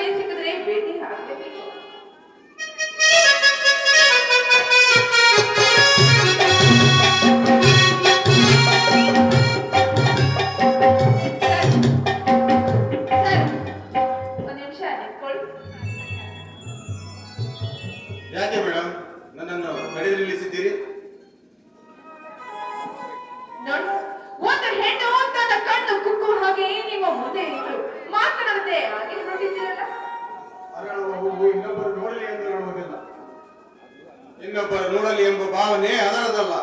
ಸಮಯ ಸಿಕ್ಕಿದ್ರೆ ಭೇಟಿ ಆಗಲೇಬೇಕು. ಯಾಕೆ ಮೇಡಮ್ ನನ್ನನ್ನು ಕಡೆಗೆ ನಿಲ್ಲಿಸಿದ್ದೀರಿ? ನೋಡಿ, ಒಂದು ಹೆಣ್ಣು ತನ್ನ ಕಣ್ಣು ಕುಕ್ಕುವ ಹಾಗೆ ನಿಮ್ಮ ಮುಂದೆ ಇಟ್ಟು ಮಾತನಾಡದೆ ಹಾಗೆ ನೋಡಿದ್ದೀರಲ್ಲ. ಇನ್ನೊಬ್ಬರು ನೋಡಲಿ ಎಂದು ನೋಡುವುದಿಲ್ಲ, ಇನ್ನೊಬ್ಬರು ನೋಡಲಿ ಎಂಬ ಭಾವನೆ ಅದರದಲ್ಲ.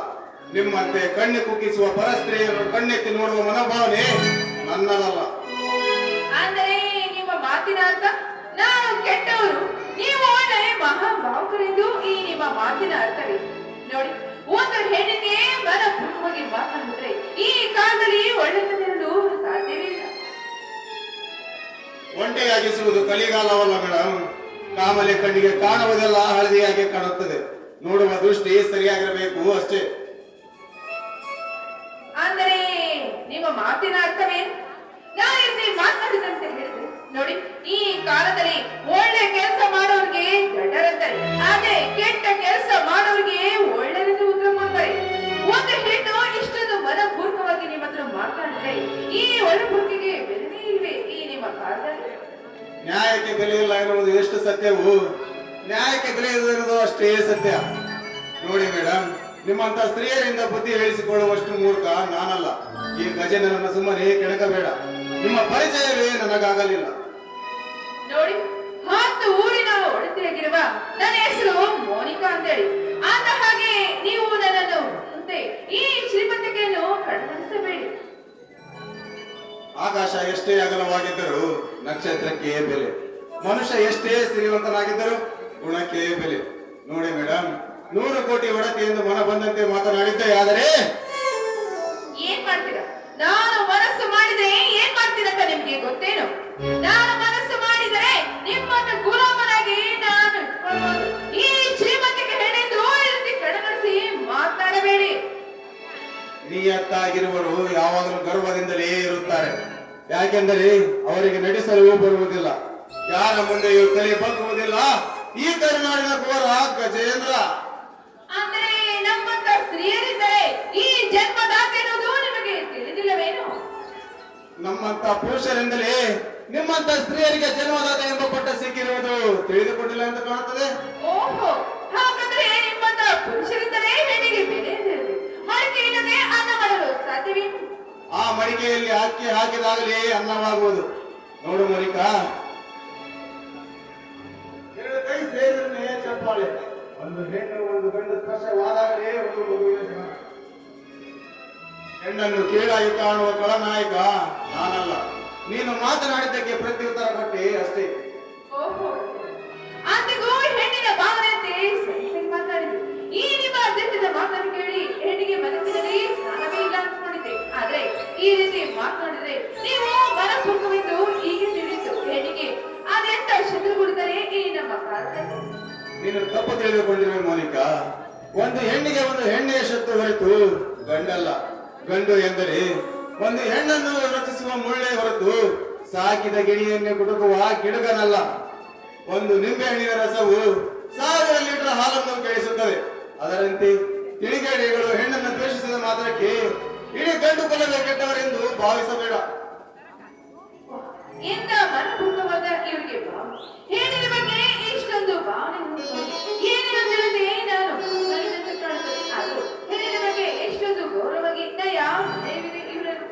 ನಿಮ್ಮಂತೆ ಕಣ್ಣು ಕುಕ್ಕಿಸುವ ಪರಸ್ತ್ರೀಯರು ಕಣ್ಣೆತ್ತಿ ನೋಡುವ ಮನೋಭಾವನೆ ನನ್ನದಲ್ಲ. ಅಂದರೆ ನಿಮ್ಮ ಮಾತಿನ ಅರ್ಥ ನಾನು ಕೆಟ್ಟವರು, ನೀವು ಒಳ್ಳೆ ಮಹಾಭಾವುಕರೆಂದು ಈ ನಿಮ್ಮ ಮಾತಿನ ಅರ್ಥವೇ? ನೋಡಿ, ಒಂದು ಹೆಣ್ಣಿಗೆ ಮನಪೂರ್ವವಾಗಿ ಮಾತನಾಡಿದ್ರೆ ಈ ಕಾಲದಲ್ಲಿ ಒಳ್ಳೆತನೆರಲು ಸಾಧ್ಯವಿಲ್ಲ. ಒಂಟೆಯಾಗಿಸುವುದು ಕಲಿಗಾಲವಲ್ಲ ಮೇಡಮ್. ಕಾಮಲೆ ಕಣ್ಣಿಗೆ ಕಾಣುವುದೆಲ್ಲ ಹಳದಿಯಾಗಿ ಕಾಣುತ್ತದೆ. ನೋಡುವ ದೃಷ್ಟಿ ಸರಿಯಾಗಿರಬೇಕು ಅಷ್ಟೇ. ಅಂದರೆ ನಿಮ್ಮ ಮಾತಿನ ಅರ್ಥವೇನು? ನಾನು ಮಾತನಾಡಿದಂತೆ ಹೇಳಿದ್ರೆ ನೋಡಿ, ಈ ಕಾಲದಲ್ಲಿ ಒಳ್ಳೆ ಕೆಲಸ ಮಾಡೋರಿಗೆ ದಡ್ಡರಂತಾರೆ, ಅದೇ ಕೆಟ್ಟ ಕೆಲಸ ಮಾಡೋರಿಗೆ ಒಳ್ಳೆಯದು ಉತ್ತರ ಮಾಡ್ತಾರೆ. ಒಂದು ಹೆಣ್ಣು ಇಷ್ಟೊಂದು ಮನಪೂರ್ವಕವಾಗಿ ನಿಮ್ಮ ಹತ್ರ ಮಾತನಾಡಿದ್ರೆ ಈ ಒಳಪೂರ್ತಿಗೆ ಬೆಲೆನೇ ಇಲ್ವೇ ಈ ನಿಮ್ಮ ಕಾಲದಲ್ಲಿ? ನ್ಯಾಯಕ್ಕೆ ಬೆಲೆ ಇಲ್ಲ ಎನ್ನುವುದು ಎಷ್ಟು ಸತ್ಯವೂ ನ್ಯಾಯಕ್ಕೆ ಬೆಲೆ ಇರುವುದು ಅಷ್ಟೇ ಸತ್ಯ. ನೋಡಿ ಮೇಡಮ್, ನಿಮ್ಮಂತ ಸ್ತ್ರೀಯರಿಂದ ಬುದ್ಧಿ ಹೇಳಿಸಿಕೊಳ್ಳುವಷ್ಟು ಮೂರ್ಖ ನಾನಲ್ಲ. ಈ ಗಜೇಂದ್ರನನ್ನು ಸುಮ್ಮನೆ ಕೆಣಕಬೇಡ. ನಿಮ್ಮ ಪರಿಚಯವೇ ನನಗಾಗಲಿಲ್ಲ. ನೋಡಿ, 10 ಊರಿನ ಒಡತಿಯಾಗಿರುವ ನನ್ನ ಹೆಸರು ಮೋನಿಕಾ ಅಂತೇಳಿ. ಆದ ಹಾಗೆ ನೀವು ನನ್ನನ್ನು ಮುಂದೆ ಈ ಶ್ರೀಮಂತಿಕೆಯನ್ನು ಕಡೆಗಣಿಸಬೇಡಿ. ಆಕಾಶ ಎಷ್ಟೇ ಅಗಲವಾಗಿದ್ದರೂ ನಕ್ಷತ್ರಕ್ಕೆ ಬೆಲೆ, ಮನುಷ್ಯ ಎಷ್ಟೇ ಶ್ರೀಮಂತನಾಗಿದ್ದರೂ ಗುಣಕ್ಕೆ ಬೆಲೆ. ನೋಡಿ ಮೇಡಮ್, 100 ಕೋಟಿ ಒಡತಿಯಿಂದ ಮನ ಬಂದಂತೆ ಮಾತನಾಡಿದ್ದೆ, ಆದರೆ ಏನ್ ಮಾಡ್ತೀರಾ? ನಾನು ಮನಸ್ಸು ಮಾಡಿದ್ರೆ ಏನ್ ಮಾಡ್ತೀರಂತ ನಿಮ್ಗೆ ಗೊತ್ತೇನು? ನಾನು ಮನಸ್ಸು ಮಾಡಿದರೆ ನಿಮ್ಮನ್ನ ಗುಲಾಮನಾಗಿ ನಾನು ಇಟ್ಕೊಳ್ಬಹುದು. ಈ ಶ್ರೀಮಂತಿಕೆ ಹೆಣ್ಣೆಂದು ಕಡೆಗಣಿಸಿ ಮಾತನಾಡಬೇಡಿ. ನಿಯತ್ತಾಗಿರುವರು ಯಾವಾಗಲೂ ಗರ್ವದಿಂದಲೇ ಇರುತ್ತಾರೆ. ಯಾಕೆಂದರೆ ಅವರಿಗೆ ನಡೆಸಲು ಬರುವುದಿಲ್ಲ, ಯಾರ ಮುಂದೆಯೂ ತಲೆ ಬಗ್ಗುವುದಿಲ್ಲ. ಈ ಕರುನಾಡಿನ ಘೋರ ಗಜೇಂದ್ರ. ಅಂದ್ರೆ ನಮ್ಮಂತ ಸ್ತ್ರೀಯರಿದ್ದರೆ ಈ ಜನ್ಮದಾತೆ ಎನ್ನುವುದು ನಿಮಗೆ ತಿಳಿದಿಲ್ಲವೇನು? ನಮ್ಮಂತ ಪುರುಷರಿಂದಲೇ ನಿಮ್ಮಂತ ಸ್ತ್ರೀಯರಿಗೆ ಜನ್ಮದಾತ ಎಂಬ ಪಟ್ಟ ಸಿಕ್ಕಿರುವುದು ತಿಳಿದುಕೊಂಡಿಲ್ಲ ಎಂದು ಕಾಣುತ್ತದೆ. ಓಹೋ, ಹಾಗಾದ್ರೆ ನಿಮ್ಮಂತ ಪುರುಷರಿಂದಲೇ ಹೆಣ್ಣಿಗೆ ಬೆಲೆ ಇರಲಿ. ಮಡಿಕೆ ಇಲ್ಲದೆ ಅನ್ನ ಮಾಡಲು ಸಾಧ್ಯವೇ? ಆ ಮಡಿಕೆಯಲ್ಲಿ ಅಕ್ಕಿ ಹಾಕಿದಾಗಲೇ ಅನ್ನವಾಗುವುದು. ನೋಡು ಮೋನಿಕಾ, 2 ಕೈ ಸೇರಿದ್ರೆ ಚಪ್ಪಾಳೆ. ಒಂದು ಹೆಣ್ಣು ಒಂದು ಗಂಡು ಸ್ಪರ್ಶವಾದಾಗಲೇ ಒಂದು ಮಗುವಿನ ಜನ. ಹೆಣ್ಣನ್ನು ಕೀಳಾಗಿ ಕಾಣುವ ಕಳನಾಯಕ ನಾನಲ್ಲ. ನೀನು ಮಾತನಾಡಿದ್ದಕ್ಕೆ ಪ್ರತ್ಯುತ್ತರ ಕೊಟ್ಟೆ ಅಷ್ಟೇ. ಓಹೋ, ಅಂದಿಗೂ ಹೆಣ್ಣಿನ ಭಾವನೆಯಂತೆ ಸರಿ ಮಾತಾಡಿದ್ರು. ಈ ನಿಮ್ಮ ದಿಟ್ಟದ ಮಾತನ್ನು ಕೇಳಿ ಹೆಣ್ಣಿಗೆ ಮನಸ್ಸಿನಲ್ಲಿ ಸ್ನಾನವೇ ಇಲ್ಲ ಅನ್ಕೊಂಡಿದ್ದೆ. ಆದ್ರೆ ಈ ರೀತಿ ಮಾತನಾಡಿದ್ರೆ ನೀವು ಮನಪೂರ್ವಕವೆಂದು ಹೀಗೆ ತಿಳಿತು. ಹೆಣ್ಣಿಗೆ ಅದೆಂತ ಶತ್ರುಗಳಿದ್ದಾರೆ ಈ ನಮ್ಮ ಕಾಲದಲ್ಲಿ. ನೀನು ತಪ್ಪು ತಿಳಿದುಕೊಂಡಿರುವೆ ಮೋನಿಕಾ. ಒಂದು ಹೆಣ್ಣಿಗೆ ಒಂದು ಹೆಣ್ಣೆಯ ಶತ್ರು ಹೊರತು ಗಂಡಲ್ಲ. ಗಂಡು ಎಂದರೆ ಒಂದು ಹೆಣ್ಣನ್ನು ರಚಿಸುವ ಮುಳ್ಳೆ ಹೊರತು ಸಾಕಿದ ಗಿಣಿಯನ್ನೇ ಕುಟುಕುವ ಗಿಡಗನಲ್ಲ. ಒಂದು ನಿಂಬೆ ಹಣ್ಣಿನ ರಸವು 1000 ಲೀಟರ್ ಹಾಲನ್ನು ಕೇಳಿಸುತ್ತದೆ. ಅದರಂತೆ ತಿಳಿಗೇಡಿಗಳು ಹೆಣ್ಣನ್ನು ದ್ವೇಷಿಸಿದ ಮಾತ್ರಕ್ಕೆ ಇಡೀ ಗಂಡು ಕುಲವೇ ಕೆಟ್ಟವರೆಂದು ಭಾವಿಸಬೇಡ. ಎಂತ ಮನಪೂರ್ವಕವಾದ ಇವರಿಗೆ ಹೆಣ್ಣಿನ ಬಗ್ಗೆ ಇಷ್ಟೊಂದು ಭಾವನೆ ಏನೇನು ತಿಳಿದೆ ನಾನು ನನಗಂತೂ ಕಾಣುತ್ತದೆ. ಅದು ಹೆಣ್ಣಿನ ಬಗ್ಗೆ ಎಷ್ಟೊಂದು ಗೌರವವಾಗಿ ಯಾವ ದಯವಿದೆ ಇವರನ್ನು.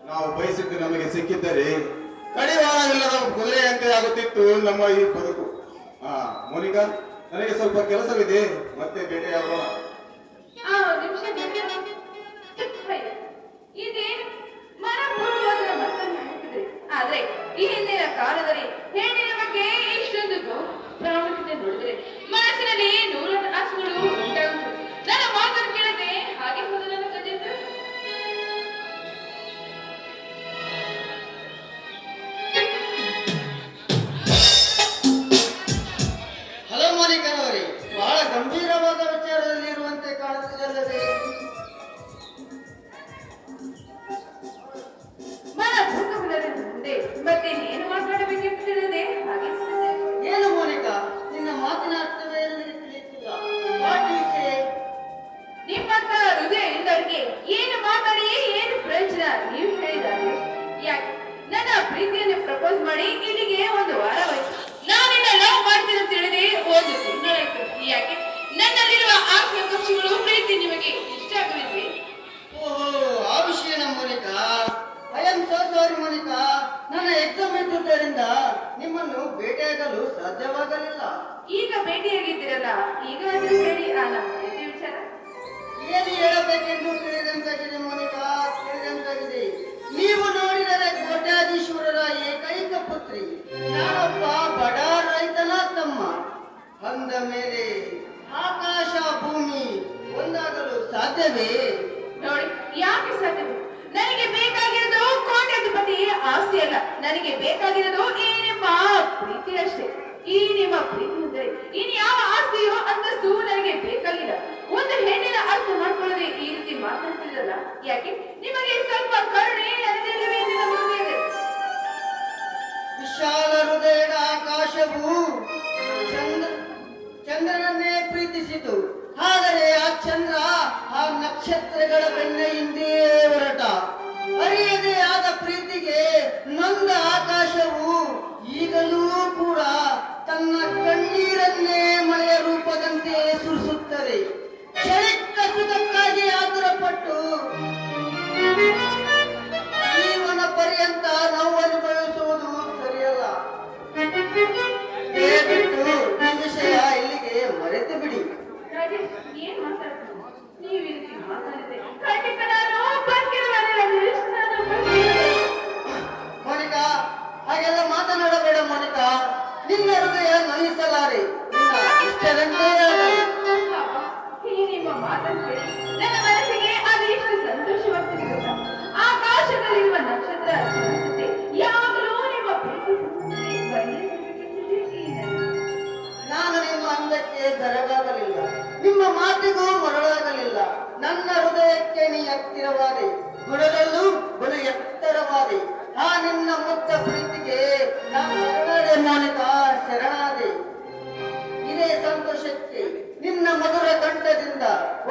ನಾವು ಬಯಸಿದ್ದು ನಮಗೆ ಸಿಕ್ಕಿದ್ದರೆ ಕಡಿವಾಣವಿಲ್ಲದ ಕುದುರೆಯಂತೆ ಆಗುತ್ತಿತ್ತು ನಮ್ಮ ಈ ಬದುಕು. ಮೋನಿಕಾ, ನನಗೆ ಸ್ವಲ್ಪ ಕೆಲಸವಿದೆ, ಮತ್ತೆ ಭೇಟಿಯಾಗೋಣ. ನಿಮಿಷ ಇದೇನು ಮನಪೂರ್ವಕ ಮಾತನ್ನು ಹಾಕಿದ್ರೆ, ಆದ್ರೆ ಈ ಹಿಂದಿನ ಕಾಲದಲ್ಲಿ ಹೆಣ್ಣಿನ ಬಗ್ಗೆ ಇಷ್ಟೊಂದು ಪ್ರಾಮುಖ್ಯತೆ ನೋಡಿದ್ರೆ ಮನಸ್ಸಿನಲ್ಲಿ ನೂರಾರು ಆಸೆಗಳು ಉಂಟಾಗುತ್ತದೆ. ನನ್ನ ಮಾತನ್ನು ಕೇಳದೆ ಹಾಗೆ ಹೋದ ನನ್ನ ಗಜೇಂದ್ರ. ಹಲೋ ಮಾಲೀಕರವರೇ, ಬಹಳ ಗಂಭೀರವಾದ ವಿಚಾರದಲ್ಲಿ ಇರುವಂತೆ ಕಾಣುತ್ತಿದ್ದಲ್ಲದೆ? ಮನಪೂರ್ವಕವಿಲ್ಲದೆ ಮುಂದೆ ಮತ್ತೆ ಏನು ಮಾತಾಡಬೇಕೆಂದು ತಿಳಿದೆ ಹಾಗೆ ಏನು ಮೋನಿಕಾ, ನಿನ್ನ ಮಾತಿನ ಅರ್ಥವೇ ನನಗೆ ತಿಳಿಯುತ್ತಿಲ್ಲ. What you say? ನಿಮ್ಮಂತ ಹೃದಯ ಇಲ್ಲವರಿಗೆ ಏನು ಮಾತಾಡಿ ಏನು ಪ್ರಯೋಜನ ನೀವು ಹೇಳಿದ್ದಾರೆ. ಯಾಕೆ ನನ್ನ ಪ್ರೀತಿಯನ್ನು ಪ್ರಪೋಸ್ ಮಾಡಿ ಇಲ್ಲಿಗೆ ಒಂದು ವಾರವಾಯ್ತು. ನಾನಿನ್ನ ಲವ್ ಮಾಡ್ತೀನಿ ಅಂತ ಹೇಳಿದೆ ಒಂದು ತಿಂಗಳಾಯ್ತು. ಯಾಕೆ ನನ್ನಲ್ಲಿರುವ ಆತ್ಮಕಕ್ಷಿಗಳು ಪ್ರೀತಿ ನಿಮಗೆ ಇಷ್ಟ ಆಗಲಿಲ್ವೇ? ಓಹೋ, ಆ ವಿಷಯನ Monica. I am so sorry Monica, ನನ್ನ ಎಕ್ಸಾಮ್ ಇದ್ದುದರಿಂದ ನಿಮ್ಮನ್ನು ಭೇಟಿಯಾಗಲು ಸಾಧ್ಯವಾಗಲಿಲ್ಲ. ಈಗ ಭೇಟಿಯಾಗಿದ್ದೀರಲ್ಲ, ಈಗ ಅದು ಹೇಳಿ ಪ್ರೀತಿ ವಿಚಾರ. ಏನು ಹೇಳಬೇಕೆಂದು ತಿಳಿದಂತಾಗಿದೆ ಮೋನಿಕಾ, ತಿಳಿದಂತಾಗಿದೆ. ನೀವು ನೋಡಿದರೆ ಕೋಟ್ಯಾಧೀಶ್ವರರ ಏಕೈಕ ಪುತ್ರಿ, ನಾನೊಬ್ಬ ಬಡ ರೈತನ ತಮ್ಮ. ಅಂದ ಮೇಲೆ ಆಕಾಶ ಭೂಮಿ ಒಂದಾಗಲು ಸಾಧ್ಯವೇ? ನೋಡಿ, ಯಾಕೆ ಸಾಧ್ಯ? ನನಗೆ ಬೇಕಾಗಿರೋದು ಕೋಟ್ಯಾಧಿಪತಿ ಆಸ್ತಿ ಅಲ್ಲ, ನನಗೆ ಬೇಕಾಗಿರೋದು ಈ ನಿಮ್ಮ ಪ್ರೀತಿ ಅಷ್ಟೇ. ಈ ನಿಮ್ಮ ಪ್ರೀತಿ ಅಂದ್ರೆ ಇನ್ ಯಾವ ಆಸ್ತಿಯೋ ಅಂತಸ್ತು ನನಗೆ ಬೇಕಾಗಿಲ್ಲ. ಒಂದು ಹೆಣ್ಣಿನ ಅರ್ಥ ಮಾಡ್ಕೊಳ್ಳದೆ ಈ ರೀತಿ ಮಾತಾಡ್ತಿರಲ್ಲ, ಯಾಕೆ ನಿಮಗೆ ಸ್ವಲ್ಪ ಕರುಣೆ ಅರಿದಿಲ್ಲವೇ? ನಿನ್ನ ಹೃದಯದಲ್ಲಿ ವಿಶಾಲ ಹೃದಯದ ಆಕಾಶವು ಚಂದ್ರನನ್ನೇ ಪ್ರೀತಿಸಿತು. ಆದರೆ ಆ ಚಂದ್ರ ಆ ನಕ್ಷತ್ರಗಳ ಬೆನ್ನ ಹಿಂದೆ ಹೊರಟ. ಅರಿಯದೇ ಆದ ಪ್ರೀತಿಗೆ ನೊಂದ ಆಕಾಶವು ಈಗಲೂ ಕೂಡ ತನ್ನ ಕಣ್ಣೀರನ್ನೇ ಮಳೆಯ ರೂಪದಂತೆ ಸುರಿಸುತ್ತದೆ. ಕ್ಷಣಿಕ ಸುಖಕ್ಕಾಗಿ ಆತುರಪಟ್ಟು ಜೀವನ ಪರ್ಯಂತ ನಾವು ಅನುಭವಿಸುವುದು ಸರಿಯಲ್ಲ. ದಯವಿಟ್ಟು ಈ ವಿಷಯ ಇಲ್ಲಿಗೆ ಮರೆತು ಬಿಡಿ. ರಾಜೇಶ್, ಏನ್ ಮಾತಾಡ್ತೀನಿ? ನೀವು ಈ ರೀತಿ ಮಾತಾಡಿದ್ರೆ ಖಂಡಿತ ನಾನು ಬರ್ತಿರುವೆ ರಾಜೇಶ್, ನಾನು ಬರ್ತಿರುವೆ. ಮೋನಿಕಾ, ಹಾಗೆಲ್ಲ ಮಾತನಾಡಬೇಡ ಮೋನಿಕಾ. ನಿನ್ನ ಹೃದಯ ನೋಯಿಸಲಾರೆ. ನಿನ್ನ ಇಷ್ಟದಂತೆ ಆಗಲಿ. ಈ ನಿಮ್ಮ ಮಾತನ್ನು ಕೇಳಿ ನನ್ನ ಮನಸ್ಸಿಗೆ ಅದು ಎಷ್ಟು ಸಂತೋಷವಾಗ್ತಿದೆ ಗೊತ್ತಾ? ಆಕಾಶದಲ್ಲಿರುವ ನಕ್ಷತ್ರ ಜೊತೆ ಯಾವಾಗಲೂ ನಿಮ್ಮ ಪ್ರೀತಿ ನಾನು ನಿಮ್ಮ ಅಂದಕ್ಕೆ ಬೆರಗಾಗಲಿಲ್ಲ, ನಿಮ್ಮ ಮಾತಿಗೂ ಮರಳಾಗಲಿಲ್ಲ. ನನ್ನ ಹೃದಯಕ್ಕೆ ನೀ ಹತ್ತಿರವಾದೆ, ಗುಣದಲ್ಲೂ ಬಲು ಎತ್ತರವಾದೆ. ಆ ನಿನ್ನ ಮುಕ್ತ ಪ್ರೀತಿಗೆ ನಾನು ಶರಣಾದೆ ಮೋನಿಕಾ, ಶರಣಾದೆ. ಇದೇ ಸಂತೋಷಕ್ಕೆ ನಿನ್ನ ಮಧುರ ಕಂಠದಿಂದ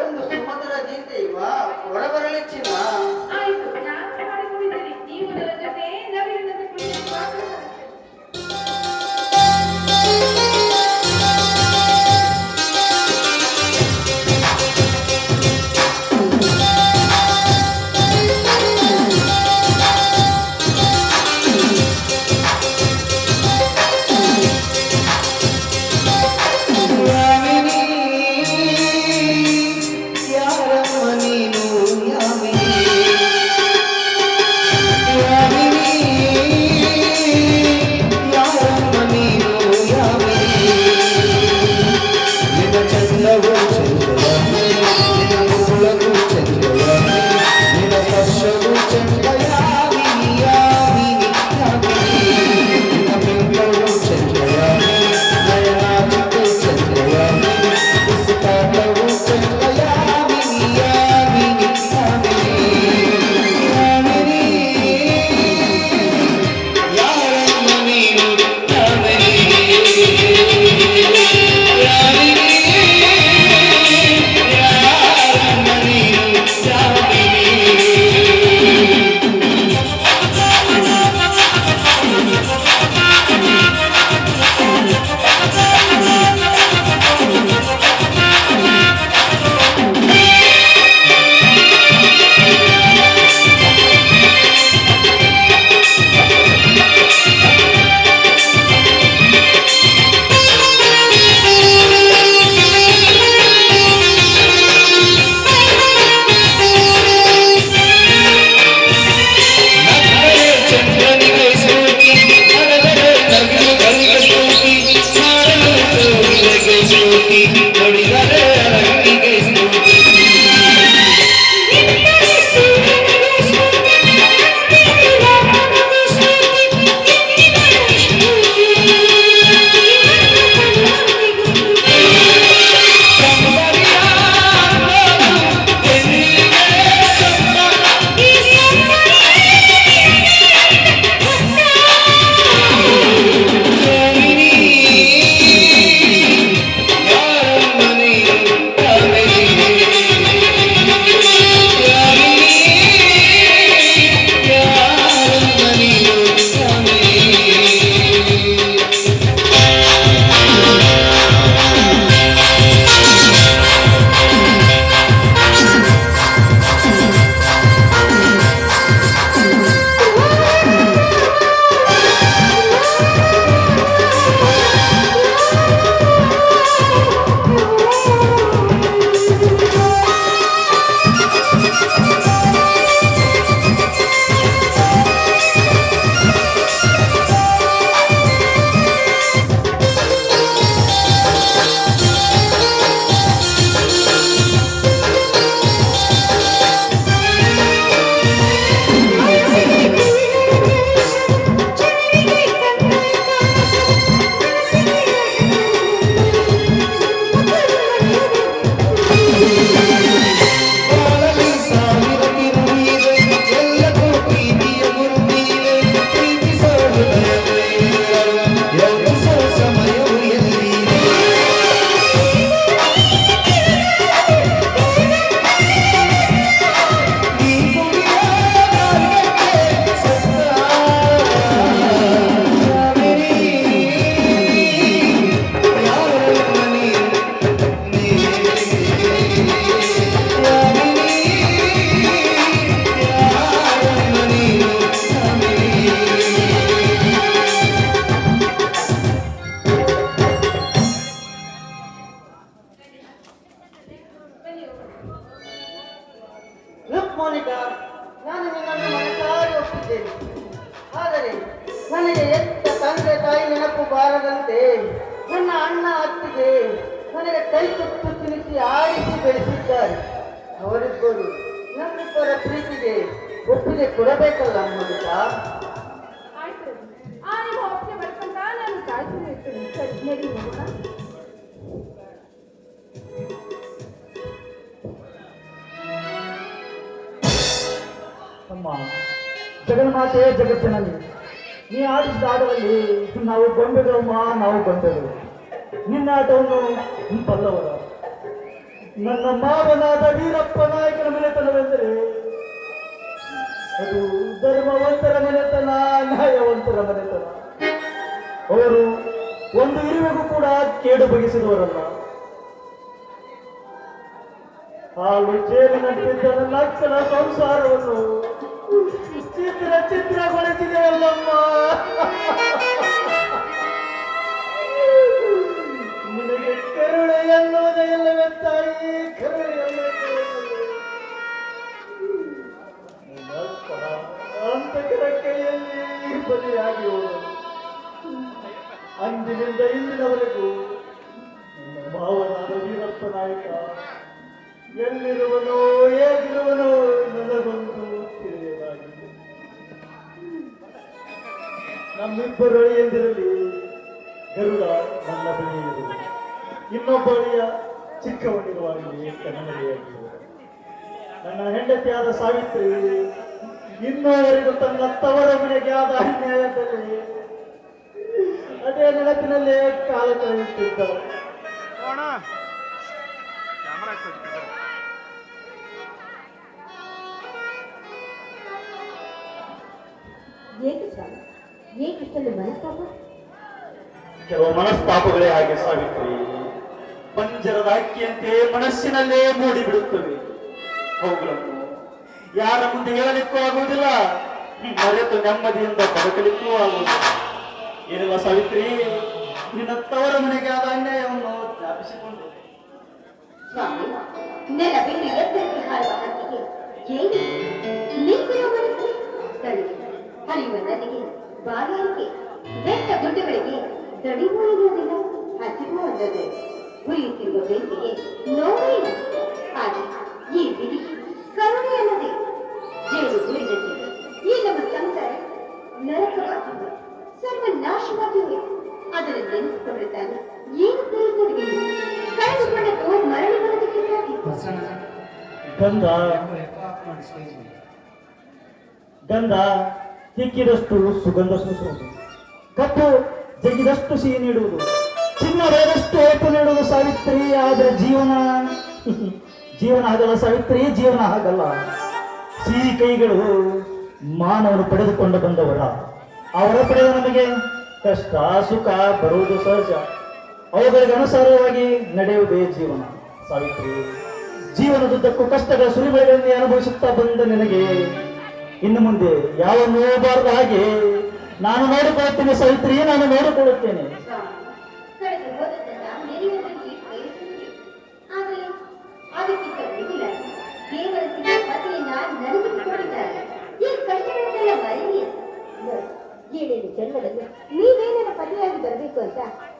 ಒಂದು ಸುಮಧುರ ಗೀತೆ ಹೊರಬರಲಿ ಚಿನ್ನ. ಆಯ್ತು, ನಾನು ಮಾಡಿಕೊಂಡಿದ್ದೀನಿ. ನೀವು ನನ್ನ ಜೊತೆ ನವಿಲಿನ ಕುರಿತು ಮಾತಾಡೋಣ. ಯಾರಮ್ಮ ನೀನು ಯಾಮಿನಿ? ಮೋನಿಕಾ, ನಾನು ನಿನ್ನನ್ನು ಮನಸಾರಿ ಒಪ್ಪಿದ್ದೇನೆ. ಆದರೆ ನನಗೆ ಎತ್ತ ತಂದೆ ತಾಯಿ ನೆನಪು ಬಾರದಂತೆ ನನ್ನ ಅಣ್ಣ ಅತ್ತಿಗೆ ನನಗೆ ಕೈ ತುತ್ತು ತಿನಿಸಿ ಆಡಿಸಿ ಬೆಳೆಸಿದ್ದಾರೆ. ಅವರಿಬ್ಬರು ನಮ್ಮಿಬ್ಬರ ಪ್ರೀತಿಗೆ ಒಪ್ಪಿಗೆ ಕೊಡಬೇಕಲ್ಲ ಮೋನಿಕಾ. ಆಯ್ತು, ಆ ನಿಮ್ಮ ಒಪ್ಪಿಗೆ ಬರ್ಕೊಂಡ ನಾನು ಕಾಯ್ತು ಇರ್ತೇನೆ. ಸರಿ, ನಡಿ ಹೋಗೋಣ. ಅಮ್ಮ ಜಗನ್ಮಾತೆ ಜಗಜ್ಜನನಿ, ನೀ ಆಡಿಸಿದ ಆಟದಲ್ಲಿ ನಾವು ಗೊಂಬೆಗಳಮ್ಮ, ನಾವು ಗೊಂಬೆಗಳು. ನಿನ್ನ ಆಟವನ್ನು ಬಲ್ಲವರ ನನ್ನ ಮಾವನಾದ ವೀರಪ್ಪ ನಾಯಕನ ಮನೆತನವೆಂದರೆ ಅದು ಧರ್ಮವಂತರ ಮನೆತನ, ನ್ಯಾಯವಂತರ ಮನೆತನ. ಅವರು ಒಂದು ಇರುವೆಗೂ ಕೂಡ ಕೇಡು ಬಗೆಸಿದವರಲ್ಲ. ಹಾಲು ಜೇಲಿನಂತಿದ್ದ ನನ್ನ ಅಕ್ಷರ ಸಂಸಾರವನ್ನು ಚಿತ್ರಗೊಳಿಸಿದೆಯಲ್ಲಮ್ಮ. ನಿನಗೆ ಕರುಣೆ ಎನ್ನುವುದೇ ಇಲ್ಲವೇ ತಾಯಿ, ಕರುಣೆ ಅಂತಕರ ಕೈಯಲ್ಲಿ ಬಲಿಯಾಗಿ ಹೋದರು. ಅಂದಿನಿಂದ ಇಂದಿನವರೆಗೂ ನನ್ನ ಮಾವನಾದ ವೀರಪ್ಪ ನಾಯಕ ಎಲ್ಲಿರುವನೋ ಹೇಗಿರುವನೋ ನನಗೊಂದು ತಿಳಿಯಲಾಗಿದೆ. ನಮ್ಮಿಬ್ಬರು ಎಂದಿರಲಿ ಗರುಡ ನನ್ನ ಬಳಿಯಿರು, ಇನ್ನೊಬ್ಬಳಿಯ ಚಿಕ್ಕವನಿರುವಾಗಲಿ ಕನ್ನಡಿಯಾಗಿರು. ನನ್ನ ಹೆಂಡತಿಯಾದ ಸಾವಿತ್ರಿ ಇನ್ನೂವರೆಗೂ ತನ್ನ ತವರ ಮನೆಗೆ ಆದ ಅನ್ಯಾಯದಲ್ಲಿ ಅದೇ ನೆನಪಿನಲ್ಲೇ ಕಾಲ ಕಳೆಯುತ್ತಿದ್ದಾರೆ. ಏಕೆ ಸ್ವಾಮಿ, ಏಕಿಷ್ಟಲ್ಲಿ ಮನಸ್ತಾಪ? ಕೆಲವು ಮನಸ್ತಾಪಗಳೇ ಹಾಗೆ ಸಾವಿತ್ರಿ, ಪಂಜರದ ಅಕ್ಕಿಯಂತೆ ಮನಸ್ಸಿನಲ್ಲೇ ಮೂಡಿಬಿಡುತ್ತವೆ. ಅವುಗಳನ್ನು ಯಾರ ಮುಂದೆ ಹೇಳಲಿಕ್ಕೂ ಆಗುವುದಿಲ್ಲ, ಮರೆತು ನೆಮ್ಮದಿಯಿಂದ ಬದುಕಲಿಕ್ಕೂ ಆಗುವುದಿಲ್ಲ. ಏನಿಲ್ಲ ಸಾವಿತ್ರಿ, ನಿನ್ನ ತವರ ಮನೆಗೆ ಆದ ಅನ್ಯಾಯವನ್ನು ಜ್ಞಾಪಿಸಿಕೊಂಡು ಸ್ವಾಮಿ, ನೆನಪಿನ ಎತ್ತರಕ್ಕೆ ಹಾರುವ ಹಕ್ಕಿಗೆ ಏನು ನೀರಿನ ಮನಸ್ಸು ತಳಿಗೆ ಹರಿಯುವ ನದಿಗೆ ಬಾಯಾರಿಕೆ, ಬೆಟ್ಟ ಗುಡ್ಡಗಳಿಗೆ ದಡಿಮೂಲಿರುವುದಿಲ್ಲ, ಹಸಿವು ಅಲ್ಲದೆ ಉರಿಯುತ್ತಿರುವ ಬೆಂಕಿಗೆ ನೋವೇ ಇಲ್ಲ. ಹಾಗೆ ಈ ಬಿಡಿ ಕರುಣೆ ಅಲ್ಲದೆ ಜೇರು ಉಳಿದಂತೆ ಈ ನಮ್ಮ ಸಂಸಾರ ನರಕವಾಗಿವೆ, ಸರ್ವನಾಶವಾಗಿವೆ. ಅದನ್ನು ನೆನೆಸಿಕೊಂಡಿದ್ದಾನೆ ಏನು ಕರೆಯುತ್ತಿರಲಿಲ್ಲ, ಕಳೆದುಕೊಂಡದ್ದು ಮರಳಿ ಬರೋದಕ್ಕಿಂತ ಗಂಧ ತಿಕ್ಕಿದಷ್ಟು ಸುಗಂಧ ಸೂಸುವುದು, ಕಪ್ಪು ಜಗ್ಗಿದಷ್ಟು ಸಿಹಿ ನೀಡುವುದು, ಚಿನ್ನ ಬೆಳೆದಷ್ಟು ಹೊತ್ತು ನೀಡುವುದು ಸಾವಿತ್ರಿ. ಆದರೆ ಜೀವನ ಆಗಲ್ಲ ಸಾವಿತ್ರಿ, ಜೀವನ ಆಗಲ್ಲ. ಸಿಹಿ ಕೈಗಳು ಮಾನವರು ಪಡೆದುಕೊಂಡು ಬಂದವರ, ಅವರ ಪಡೆದ ನಮಗೆ ಕಷ್ಟ ಸುಖ ಬರುವುದು ಸಹಜ. ಅವುಗಳಿಗೆ ಅನುಸಾರವಾಗಿ ನಡೆಯುವುದೇ ಜೀವನ ಸಾವಿತ್ರಿ. ಜೀವನದುದ್ದಕ್ಕೂ ಕಷ್ಟಗಳ ಸುರಿಮಳೆಗಳಲ್ಲಿ ಅನುಭವಿಸುತ್ತಾ ಬಂದ ನಿನಗೆ ಇನ್ನು ಮುಂದೆ ಯಾವ ನೋಡಬಾರದು ಹಾಗೆ ನಾನು ನೋಡಿಕೊಳ್ಳುತ್ತೇನೆ ಸಾವಿತ್ರಿ, ನಾನು ನೋಡಿಕೊಳ್ಳುತ್ತೇನೆ. ಕಳೆದು ಹೋದದ್ದನ್ನ ನೆನೆಯುವುದಕ್ಕೆ ಪ್ರಯತ್ನಿಸಿ. ಆದರೆ ಅದಕ್ಕಿಂತ ಮಿಗಿಲ ದೇವರ ಪತಿಯನ್ನ ನನಗಿಟ್ಟುಕೊಂಡಿದ್ದಾರೆ. ಈ ಕಷ್ಟಗಳನ್ನೆಲ್ಲ ಮರೆಯಲಿ. ಏಳೇಳು ಜನ್ಮದಲ್ಲಿ ನೀವೇ ನನ್ನ ಪತಿಯಾಗಿ ಬರಬೇಕು ಅಂತ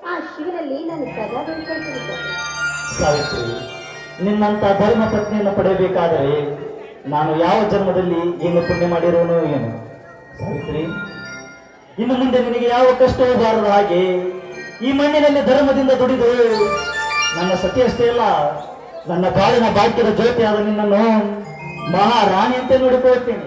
ಆ ಶಿವನಲ್ಲಿ ನಾನು ಸದಾ ಬೇಡಿಕೊಳ್ಳುತ್ತಿದ್ದೇನೆ. ಸಾವಿತ್ರಿ, ನಿನ್ನಂತ ಧರ್ಮ ಪತ್ನಿಯನ್ನು ಪಡೆಯಬೇಕಾದರೆ ನಾನು ಯಾವ ಜನ್ಮದಲ್ಲಿ ಏನು ಪುಣ್ಯ ಮಾಡಿರೋನು ಏನು ಸಾವಿತ್ರಿ. ಇನ್ನು ಮುಂದೆ ನಿನಗೆ ಯಾವ ಕಷ್ಟವೂ ಬಾರದ ಹಾಗೆ ಈ ಮಣ್ಣಿನಲ್ಲಿ ಧರ್ಮದಿಂದ ದುಡಿದು ನನ್ನ ಸತಿ ಅಷ್ಟೇ ಅಲ್ಲ, ನನ್ನ ಬಾಳಿನ ಭಾಗ್ಯದ ಜ್ಯೋತಿಯಾದ ನಿನ್ನನ್ನು ಮಹಾರಾಣಿಯಂತೆ ನೋಡಿಕೊಳ್ಳುತ್ತೇನೆ.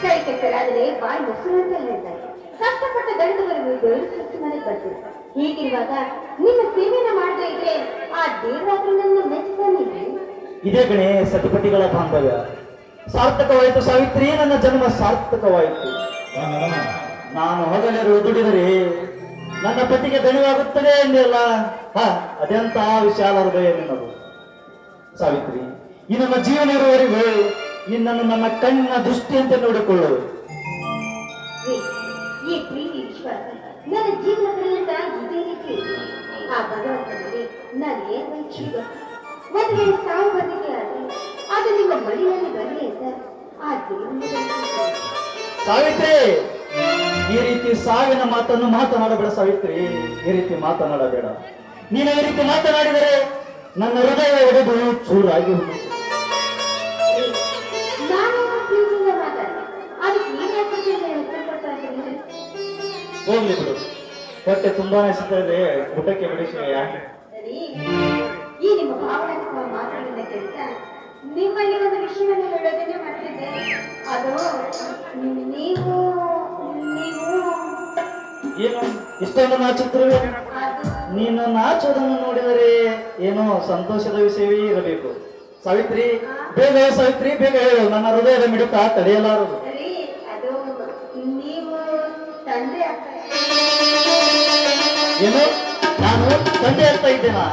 ಕೈ ಕೆಟ್ಟರಾದರೆ ಬಾಯಿ ಮೊಸರು ಅಂತ ಹೇಳ್ತಾರೆ. ಕಷ್ಟಪಟ್ಟ ದಳಿದವರೆಗೂ ಬೆಳೆದು ಮನೆಗೆ ಬರ್ತೀವಿ. ಹೀಗಿರುವಾಗ ನಿಮ್ಮ ಸೇವೆಯನ್ನ ಮಾಡದೇ ಇದ್ರೆ ಆ ದೇವರಾದ್ರೂ ನನ್ನ ಮೆಚ್ಚಿದ್ದಾನೆ. ಇದೇ ಗಣೆ ಸತಿಪತಿಗಳ ಬಾಂಧವ್ಯ ಸಾರ್ಥಕವಾಯಿತು ಸಾವಿತ್ರಿ, ನನ್ನ ಜನ್ಮ ಸಾರ್ಥಕವಾಯಿತು. ನಾನು ಹಗಲಿರು ದುಡಿದರೆ ನನ್ನ ಪತಿಗೆ ದಣಿವಾಗುತ್ತದೆ ಎಂದೆಲ್ಲ. ಅದೆಂತ ವಿಶಾಲ ಹೃದಯ ನಿನ್ನದು ಸಾವಿತ್ರಿ. ಈ ನಮ್ಮ ಜೀವನ ಇರುವವರೆಗೂ ನಿನ್ನನ್ನು ನನ್ನ ಕಣ್ಣಿನ ದೃಷ್ಟಿಯಂತೆ ನೋಡಿಕೊಳ್ಳು. ಈ ಪ್ರೀತಿ ವಿಶ್ವಾಸ ನನ್ನ ಜೀವನ ಪರ್ಯಂತ ಇದೇ ರೀತಿ ಆ ಭಗವಂತನಲ್ಲಿ ನಾನು ಏನ್ ಬಯಸಿದ ಮದುವೆ ಸಾವು ಬಂದಿದೆ ಆದ್ರೆ ಅದು ನಿಮ್ಮ ಮಡಿಯಲ್ಲಿ ದೇವರನ್ನು ದರ್ಶಿಸಿದರು. ಸಾವಿತ್ರಿ, ಈ ರೀತಿ ಸಾವಿನ ಮಾತನ್ನು ಮಾತನಾಡಬೇಡ ಸಾವಿತ್ರಿ. ಈ ರೀತಿ ಮಾತನಾಡಬೇಡ. ನೀನು ಈ ರೀತಿ ಮಾತನಾಡಿದರೆ ನನ್ನ ಹೃದಯ ಒಡೆದು ಚೂರಾಗಿ ಹೋಗುತ್ತದೆ. ನಾನು ಪ್ರೀತಿಯಿಂದ ಮಾತಾಡಿ ಅದಕ್ಕೆ ನೀನು ಯಾಕೆ ಉತ್ತರ ಕೊಡ್ತಾ ಇದ್ದೀನಿ? ಹೋಗ್ಲಿ ಬಿಡು, ಹೊಟ್ಟೆ ತುಂಬಾನೇ ಸಿಗ್ತದೆ, ಊಟಕ್ಕೆ ಬಿಡಿಸುವೆಯಾ? ಸರಿ, ಈ ನಿಮ್ಮ ಭಾವನಾತ್ಮಕ ಮಾತುಗಳಿಂದ ಕೇಳ್ತಾ ನಿಮ್ಮಲ್ಲಿ ಒಂದು ವಿಷಯವನ್ನು ಹೇಳೋದನ್ನೇ ಮಾಡ್ತಿದ್ದೆ. ಅದು ನೀವು ನೀವು ಏನು ಇಷ್ಟೊಂದು ನಾಚುತ್ತಿರುವೆ? ಅದು ನೀನು ನಾಚೋದನ್ನು ನೋಡಿದರೆ ಏನೋ ಸಂತೋಷದ ವಿಷಯವೇ ಇರಬೇಕು. ಸಾವಿತ್ರಿ, ಬೇಗ ಹೇಳು ಸಾವಿತ್ರಿ, ಬೇಗ ಹೇಳು. ನನ್ನ ಹೃದಯದ ಮಿಡಿತ ತಡೆಯಲಾರದು. ಸರಿ, ಅದು ನೀವು ತಂದೆ ಆಗ್ತಾರೆ. ಏನು, ನಾನು ತಂದೆ ಆಗ್ತಾ ಇದ್ದೇನಾ?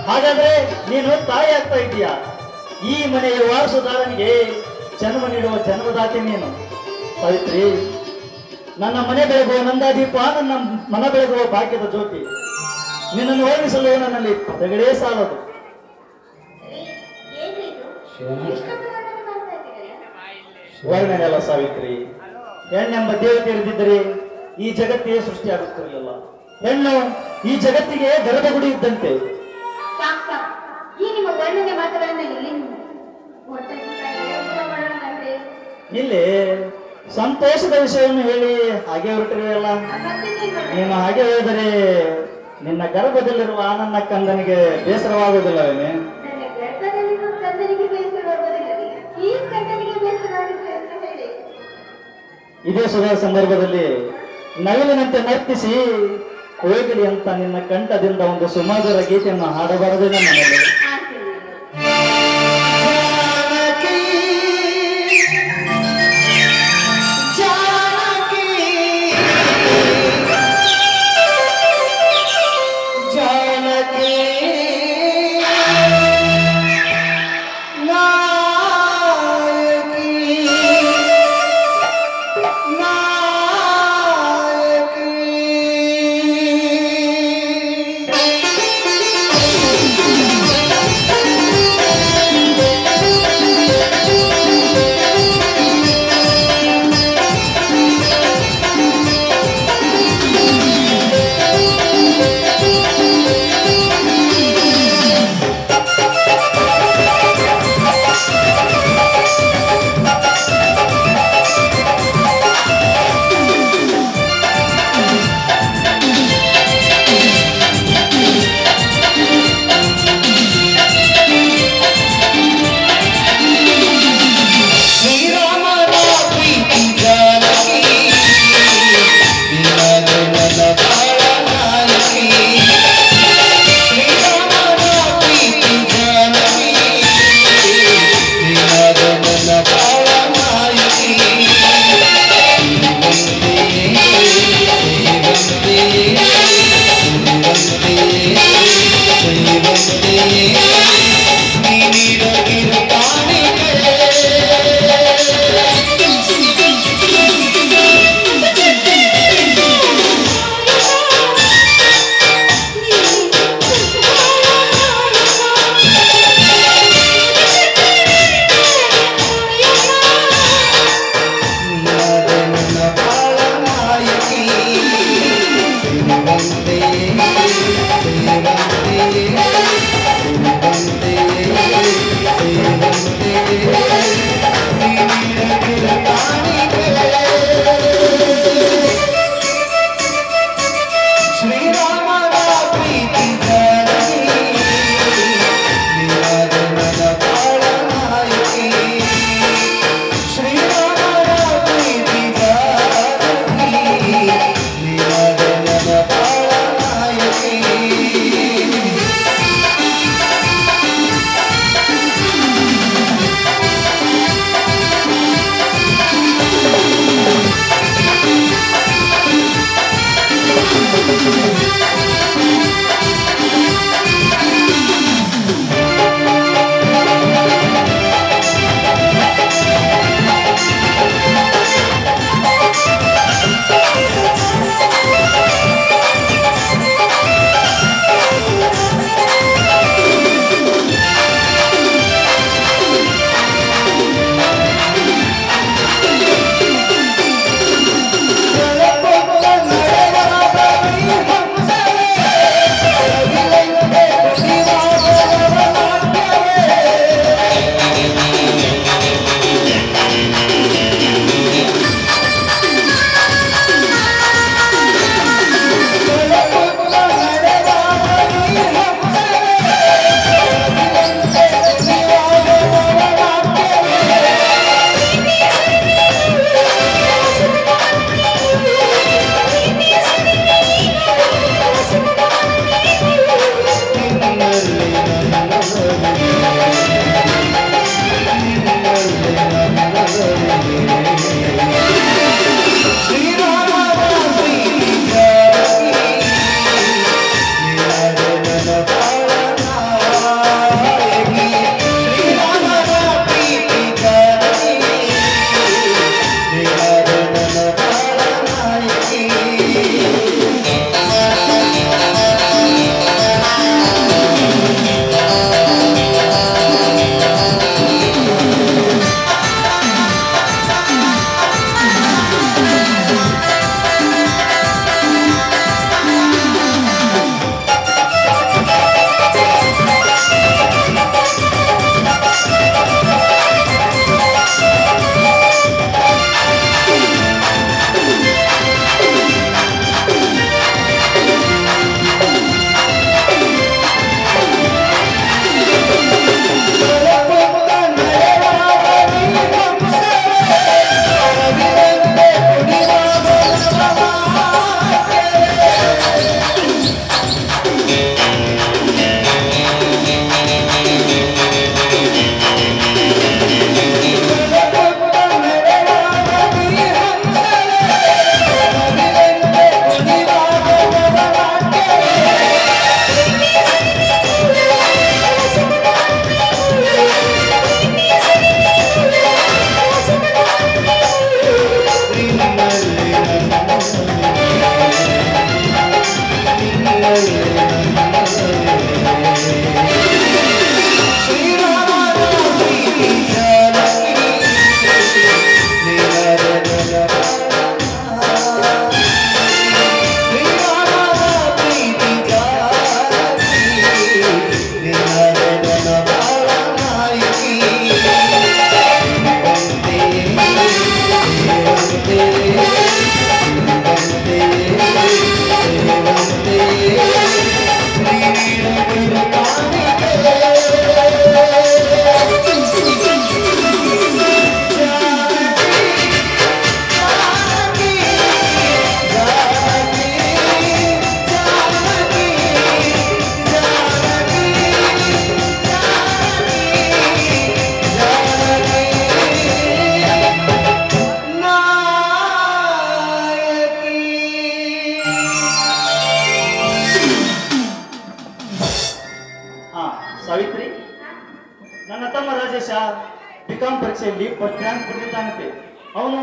ಹಾಗಾದ್ರೆ ನೀನು ತಾಯಿ ಆಗ್ತಾ ಇದ್ದೀಯಾ? ಈ ಮನೆಯ ವಾರಸುದಾರನಿಗೆ ಜನ್ಮ ನೀಡುವ ಜನ್ಮದಾತಿ ನೀನು. ಸಾವಿತ್ರಿ, ನನ್ನ ಮನೆ ಬೆಳಗುವ ನಂದಾದೀಪ, ನನ್ನ ಮನ ಬೆಳಗುವ ಭಾಗ್ಯದ ಜ್ಯೋತಿ. ನಿನ್ನನ್ನು ವರ್ಣಿಸಲು ನನ್ನಲ್ಲಿ ಪದಗಳೇ ಸಾಲದು. ಸರಿ, ಏನ್ರಿ ಇದು? ಇಷ್ಟೊಂದು ವರ್ಣನೆ ಮಾಡ್ತಾ ಇದ್ದೀರಲ್ಲ? ವರ್ಣನೆ ಅಲ್ಲ ಸಾವಿತ್ರಿ, ಹೆಣ್ಣೆಂಬ ದೇವತೆ ಇರದಿದ್ದರೆ ಈ ಜಗತ್ತೇ ಸೃಷ್ಟಿಯಾಗುತ್ತಿರಲಿಲ್ಲ. ಹೆಣ್ಣು ಈ ಜಗತ್ತಿಗೆ ಗರ್ಭಗುಡಿ ಇದ್ದಂತೆ. ಸಾಕ್ ಸಾಕ್. ಈ ನಿಮ್ಮ ವರ್ಣನೆ ಮಾತುಗಳನ್ನ ಇಲ್ಲಿ ಹೊಟ್ಟೆ ಮಾಡೋಣಂತೆ. ಇಲ್ಲಿ ಸಂತೋಷದ ವಿಷಯವನ್ನು ಹೇಳಿ ಹಾಗೆ ಹೊರಟಿರುವಲ್ಲ. ಮತ್ತೆ ನೀನು ಹಾಗೆ ಹೇಳಿದರೆ ನಿನ್ನ ಗರ್ಭದಲ್ಲಿರುವ ನನ್ನ ಕಂದನಿಗೆ ಬೇಸರವಾಗುವುದಿಲ್ಲವೇನೆ? ನನ್ನ ಗರ್ಭದಲ್ಲಿರುವ ಕಂದನಿಗೆ ಬೇಸರ ಬರುವುದಿಲ್ಲವೇ? ಈ ಕಂದನಿಗೆ ಬೇಸರ ಆಗುತ್ತೆ ಅಂತ ಹೇಳಿ ಇದೇ ಸುಧಾ ಸಂದರ್ಭದಲ್ಲಿ ನವಿಲಿನಂತೆ ನರ್ತಿಸಿ ಹೋಗಲಿ ಅಂತ ನಿನ್ನ ಕಂಠದಿಂದ ಒಂದು ಸುಮಧುರ ಗೀತೆಯನ್ನು ಹಾಡಬಾರದೇ ನನ್ನಲ್ಲಿ? ರಾಜೇಶ ಬಿಕಾಂ ಪರೀಕ್ಷೆಯಲ್ಲಿ ಫಸ್ಟ್ ರ್ಯಾಂಕ್ ಪಡೆದಿದ್ದಾನಂತೆ. ಅವನು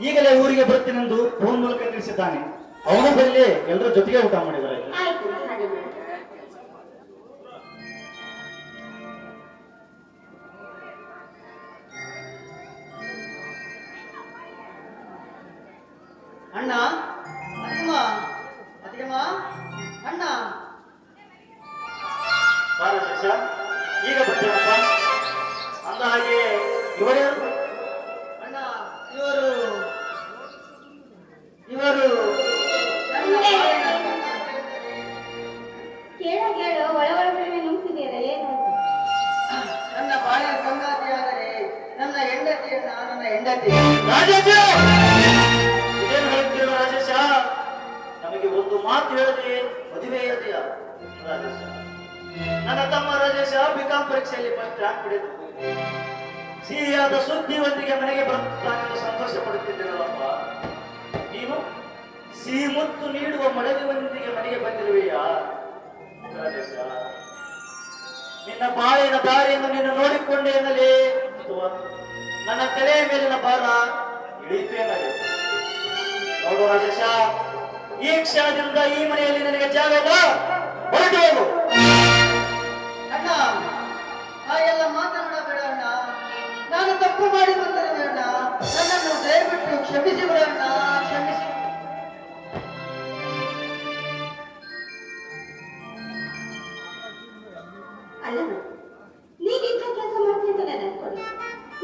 ಈಗಲೇ ಊರಿಗೆ ಬರುತ್ತೇನೆಂದು ಫೋನ್ ಮೂಲಕ ತಿಳಿಸಿದ್ದಾನೆ. ಅವನು ಬರಲಿ, ಎಲ್ಲರ ಜೊತೆಗೆ ಊಟ ಮಾಡಿದ್ದಾರೆ. ಆಯ್ತು ಹಾಗೆ ಮಾಡಿ. ಅಣ್ಣ, ಅತ್ತಿಗೆಮ್ಮ, ಅತ್ತಿಗೆಮ್ಮ, ಅಣ್ಣ. ಬಾ ರಾಜೇಶ, ಈಗ ಬರ್ತೇನಪ್ಪ. ಅಂದ ಹಾಗೆ ಇವರೇ ಅಣ್ಣ, ಇವರು ಇವರು ಕೇಳ ಕೇಳು ಒಳ ಒಳಗಡೆ ನುಂಗ್ತಿದೆಯಲ್ಲ ಏನು? ನನ್ನ ಬಾಳಿನ ಸಂಗಾತಿಯಾದರೆ ನನ್ನ ಹೆಂಡತಿಯನ್ನ ನನ್ನ ಹೆಂಡತಿ. ರಾಜೇಶ, ಏನು ಹೇಳ್ತೀರ ರಾಜೇಶ? ನಮಗೆ ಒಂದು ಮಾತು ಹೇಳಿದ್ರೆ ಮದುವೆಯದೆಯ ರಾಜೇಶ. ನನ್ನ ತಮ್ಮ ರಾಜೇಶ ಬಿಕಾಂ ಪರೀಕ್ಷೆಯಲ್ಲಿ ಫಸ್ಟ್ ರ್ಯಾಂಕ್ ಪಡೆದು ಸಿಹಿಯಾದ ಸುದ್ದಿಯೊಂದಿಗೆ ಮನೆಗೆ ಬರುತ್ತಾನೆಂದು ಸಂತೋಷ ಪಡುತ್ತಿದ್ದೇವಪ್ಪ. ನೀನು ಸಿಹಿ ಮುತ್ತು ನೀಡುವ ಮಡದಿಯೊಂದಿಗೆ ಮನೆಗೆ ಬಂದಿರುವೆಯಾ ರಾಜೇಶ? ನಿನ್ನ ಬಾಳಿನ ದಾರಿಯನ್ನು ನೀನು ನೋಡಿಕೊಂಡೆ ಎನ್ನಲೇ ಅಥವಾ ನನ್ನ ತಲೆಯ ಮೇಲಿನ ಭಾರ ಇಳಿಯಿತು ಎನ್ನಲೇ? ನೋಡು ರಾಜೇಶ, ಈ ಕ್ಷಣದಿಂದ ಈ ಮನೆಯಲ್ಲಿ ನನಗೆ ಜಾಗ ಇಲ್ಲ, ಹೊರಟು ಹೋಗು. ಅಣ್ಣ, ಆ ಎಲ್ಲ ಮಾತನಾಡಬೇಡ ಅಣ್ಣ. ನಾನು ತಪ್ಪು ಮಾಡಿ ಬಂದರೆ ಅಣ್ಣ, ನನ್ನನ್ನು ದಯವಿಟ್ಟು ಕ್ಷಮಿಸಿ ಬಿಡ ಅಣ್ಣ, ಕ್ಷಮಿಸಿ. ಅಲ್ಲ ನೀನ್ ಇಂಥ ಕೆಲಸ ಮಾಡ್ತೀನಿ ಅಂತ ನಾನು ಅನ್ಕೊಂಡೆ.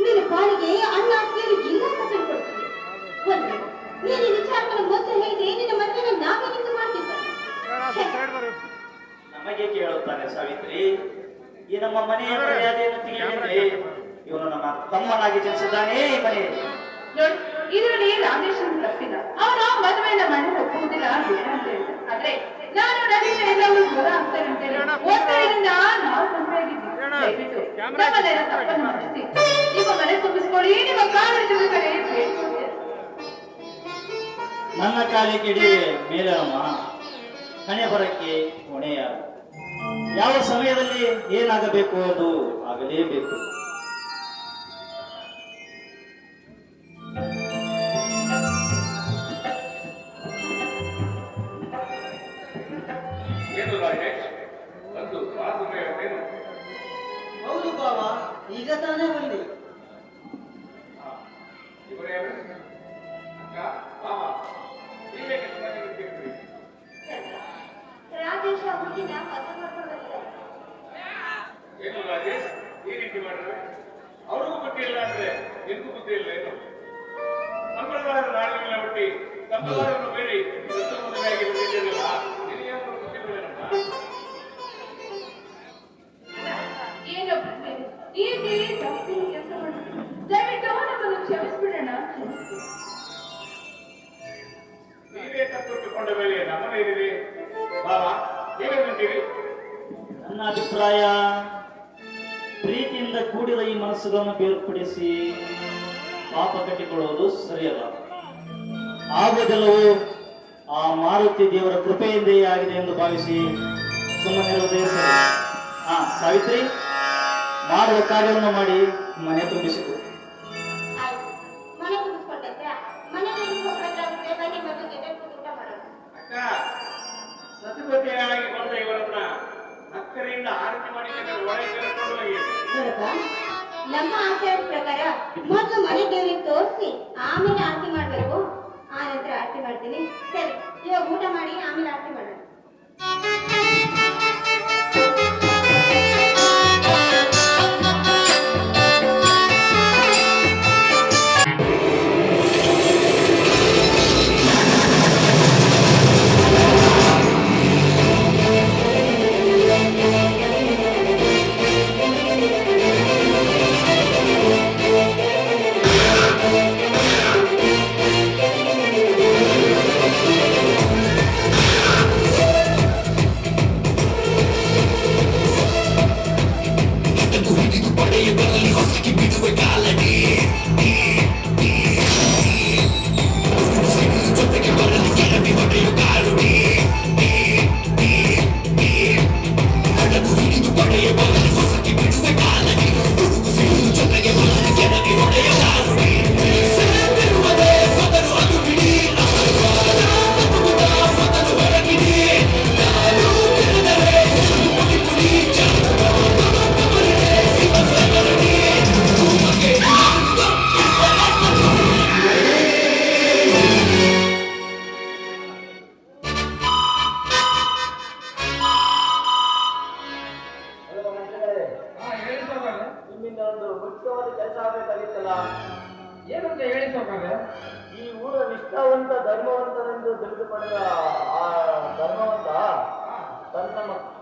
ನಿನ್ನ ಬಾಳಿಗೆ ಅಣ್ಣ ಅತ್ತಿಗೆಯರು ಇಲ್ಲ ಅಂತ ತಿಳ್ಕೊಳ್ತೀನಿ. ಒಂದು ನೀನು ಈ ವಿಚಾರವನ್ನು ಮೊದಲು ಹೇಳಿದ್ರೆ ನಿನ್ನ ಮದುವೆನ ನಾವೇ ನಿಂತು ಮಾಡ್ತಿದ್ದೆ. ನಮಗೆ ಕೇಳುತ್ತಾನೆ ಸಾವಿತ್ರಿ, ಈ ನಮ್ಮ ಮನೆಯ ಮರ್ಯಾದೆಯನ್ನು ತಿಳಿಯಲಿದೆ. ಇವನು ನಮ್ಮ ತಮ್ಮನಾಗಿ ಜನಿಸಿದ್ದಾನೆ ಈ ಮನೆಯಲ್ಲಿ. ನೋಡಿ, ಇದರಲ್ಲಿ ರಾಮೇಶ್ವರನ್ ತಪ್ಪಿಲ್ಲ. ಅವನು ಮದುವೆಯನ್ನ ಮಾಡಲು ಒಪ್ಪುವುದಿಲ್ಲ ಬೇಡ ಅಂತ ಹೇಳಿದ. ಆದ್ರೆ ನಾನು ನವೀನ ಎಲ್ಲವೂ ದೂರ ಆಗ್ತಾರೆ ಅಂತೇಳಿ ಒತ್ತಡದಿಂದ ನಾವು ತಂದೆಯಾಗಿದ್ದೀವಿ. ದಯವಿಟ್ಟು ನಮ್ಮನ್ನೆಲ್ಲ ತಪ್ಪನ್ನು ಮಾಡಿಸಿ ನಿಮ್ಮ ಮನೆ ತುಂಬಿಸ್ಕೊಳ್ಳಿ, ನಿಮ್ಮ ಕಾಲು ಜೊತೆ ನನ್ನ ಕಾಲಿಗೆ ಮೇಲೆ ಅಮ್ಮ, ಹಣೆ ಬರಕ್ಕೆ ಹೊಣೆಯ. ಯಾವ ಸಮಯದಲ್ಲಿ ಏನಾಗಬೇಕು ಅದು ಆಗಲೇಬೇಕು. ಏನು ರಾಜೇಶ್, ಒಂದು ಸಮಯವೇನು? ಹೌದು ಬಾವ, ಈಗ ತಾನೇ ಬಂದೆ. ಇವರೇನು? ಅಕ್ಕ, ಮಾವ, ನೀವೇ ಕೆಲಸ ಮಾಡಿರ್ತೀರಿ. ರಾಜೇಶ ಹುಡುಗಿನ ಮದುವೆ ಮಾಡ್ಕೊಂಡು ಬಂದಿದ್ದಾರೆ. ಏನು ರಾಜೇಶ್, ಈ ರೀತಿ ಮಾಡಿದ್ರೆ ಅವ್ರಿಗೂ ಬುದ್ಧಿ ಇಲ್ಲ ಅಂದ್ರೆ ನಿನ್ಗೂ ಬುದ್ಧಿ ಇಲ್ಲ ಏನು? ಸಂಪ್ರದಾಯದ ನಾಡಿನ ಹುಟ್ಟಿ ಸಂಪ್ರದಾಯವನ್ನು ಬೇಡಿ ಮದುವೆಯಾಗಿ ಬಂದಿದ್ದೀರಲ್ಲ, ನಿನಗೆ ಬುದ್ಧಿ ಬೇಡಪ್ಪ. ಏನು ಈ ತಪ್ಪು ಕೆಲಸ ಮಾಡ್ತೀವಿ. ದಯವಿಟ್ಟು ನಮ್ಮನ್ನು ಕ್ಷಮಿಸ್ಬಿಡೋಣ. ನೀವೇ ತಪ್ಪಿಟ್ಟುಕೊಂಡ ಮೇಲೆ ನಮ್ಮನೇನಿದೆ ಬಾಬಾ, ನೀವೇನಂತೀರಿ? ನನ್ನ ಅಭಿಪ್ರಾಯ, ಪ್ರೀತಿಯಿಂದ ಕೂಡಿದ ಈ ಮನಸ್ಸುಗಳನ್ನು ಬೇರ್ಪಡಿಸಿ ಪಾಪ ಕಟ್ಟಿಕೊಳ್ಳುವುದು ಸರಿಯಲ್ಲ. ಆಗುವುದೆಲ್ಲವೂ ಆ ಮಾರುತಿ ದೇವರ ಕೃಪೆಯಿಂದೇ ಆಗಿದೆ ಎಂದು ಭಾವಿಸಿ ಸುಮ್ಮನಿರುವುದೇ ಸರಿ. ಸಾವಿತ್ರಿ, ಮಾಡುವ ಕಾರ್ಯವನ್ನು ಮಾಡಿ ಮನೆ ತುಂಬಿಸಿತು. ಆಯ್ತು, ಮನೆ ತುಂಬಿಸ್ಕೊಂಡೈತೆ. ಮನೆ ತುಂಬಿಸ್ಕೊಂಡ್ರೆ ಬನ್ನಿ ಮೊದಲು ಗೆದ್ದೆ ಊಟ ಮಾಡೋಣ. ಅಕ್ಕ, ಸತಿಪತಿಯಾಗಿ ಬಂದ ಇವರನ್ನ ಅಕ್ಕರೆಯಿಂದ ಆರತಿ ಮಾಡಿ ಒಳಗೆ ಕರೆದುಕೊಂಡು ಹೋಗಿ. ನೋಡಪ್ಪ, ನಮ್ಮ ಆಚಾರದ ಪ್ರಕಾರ ಮೊದಲು ಮನೆ ದೇವರಿಗೆ ತೋರಿಸಿ ಆಮೇಲೆ ಆರತಿ ಮಾಡ್ಬೇಕು. ಆ ನಂತರ ಆರತಿ ಮಾಡ್ತೀನಿ. ಸರಿ, ಇವಾಗ ಊಟ ಮಾಡಿ ಆಮೇಲೆ ಆರತಿ ಮಾಡೋಣ. Pode ಮುಖ್ಯವಾದ ಕೆಲಸ ಆಗಬೇಕಾಗಿತ್ತಲ್ಲ. ಏನಂತ ಹೇಳಿ ಸಾವುಕಾರ? ಈ ಊರ ನಿಷ್ಠಾವಂತ ಧರ್ಮವಂತನೆಂದು ತಿಳಿದು ಪಡೆದ ಆ ಧರ್ಮವಂತ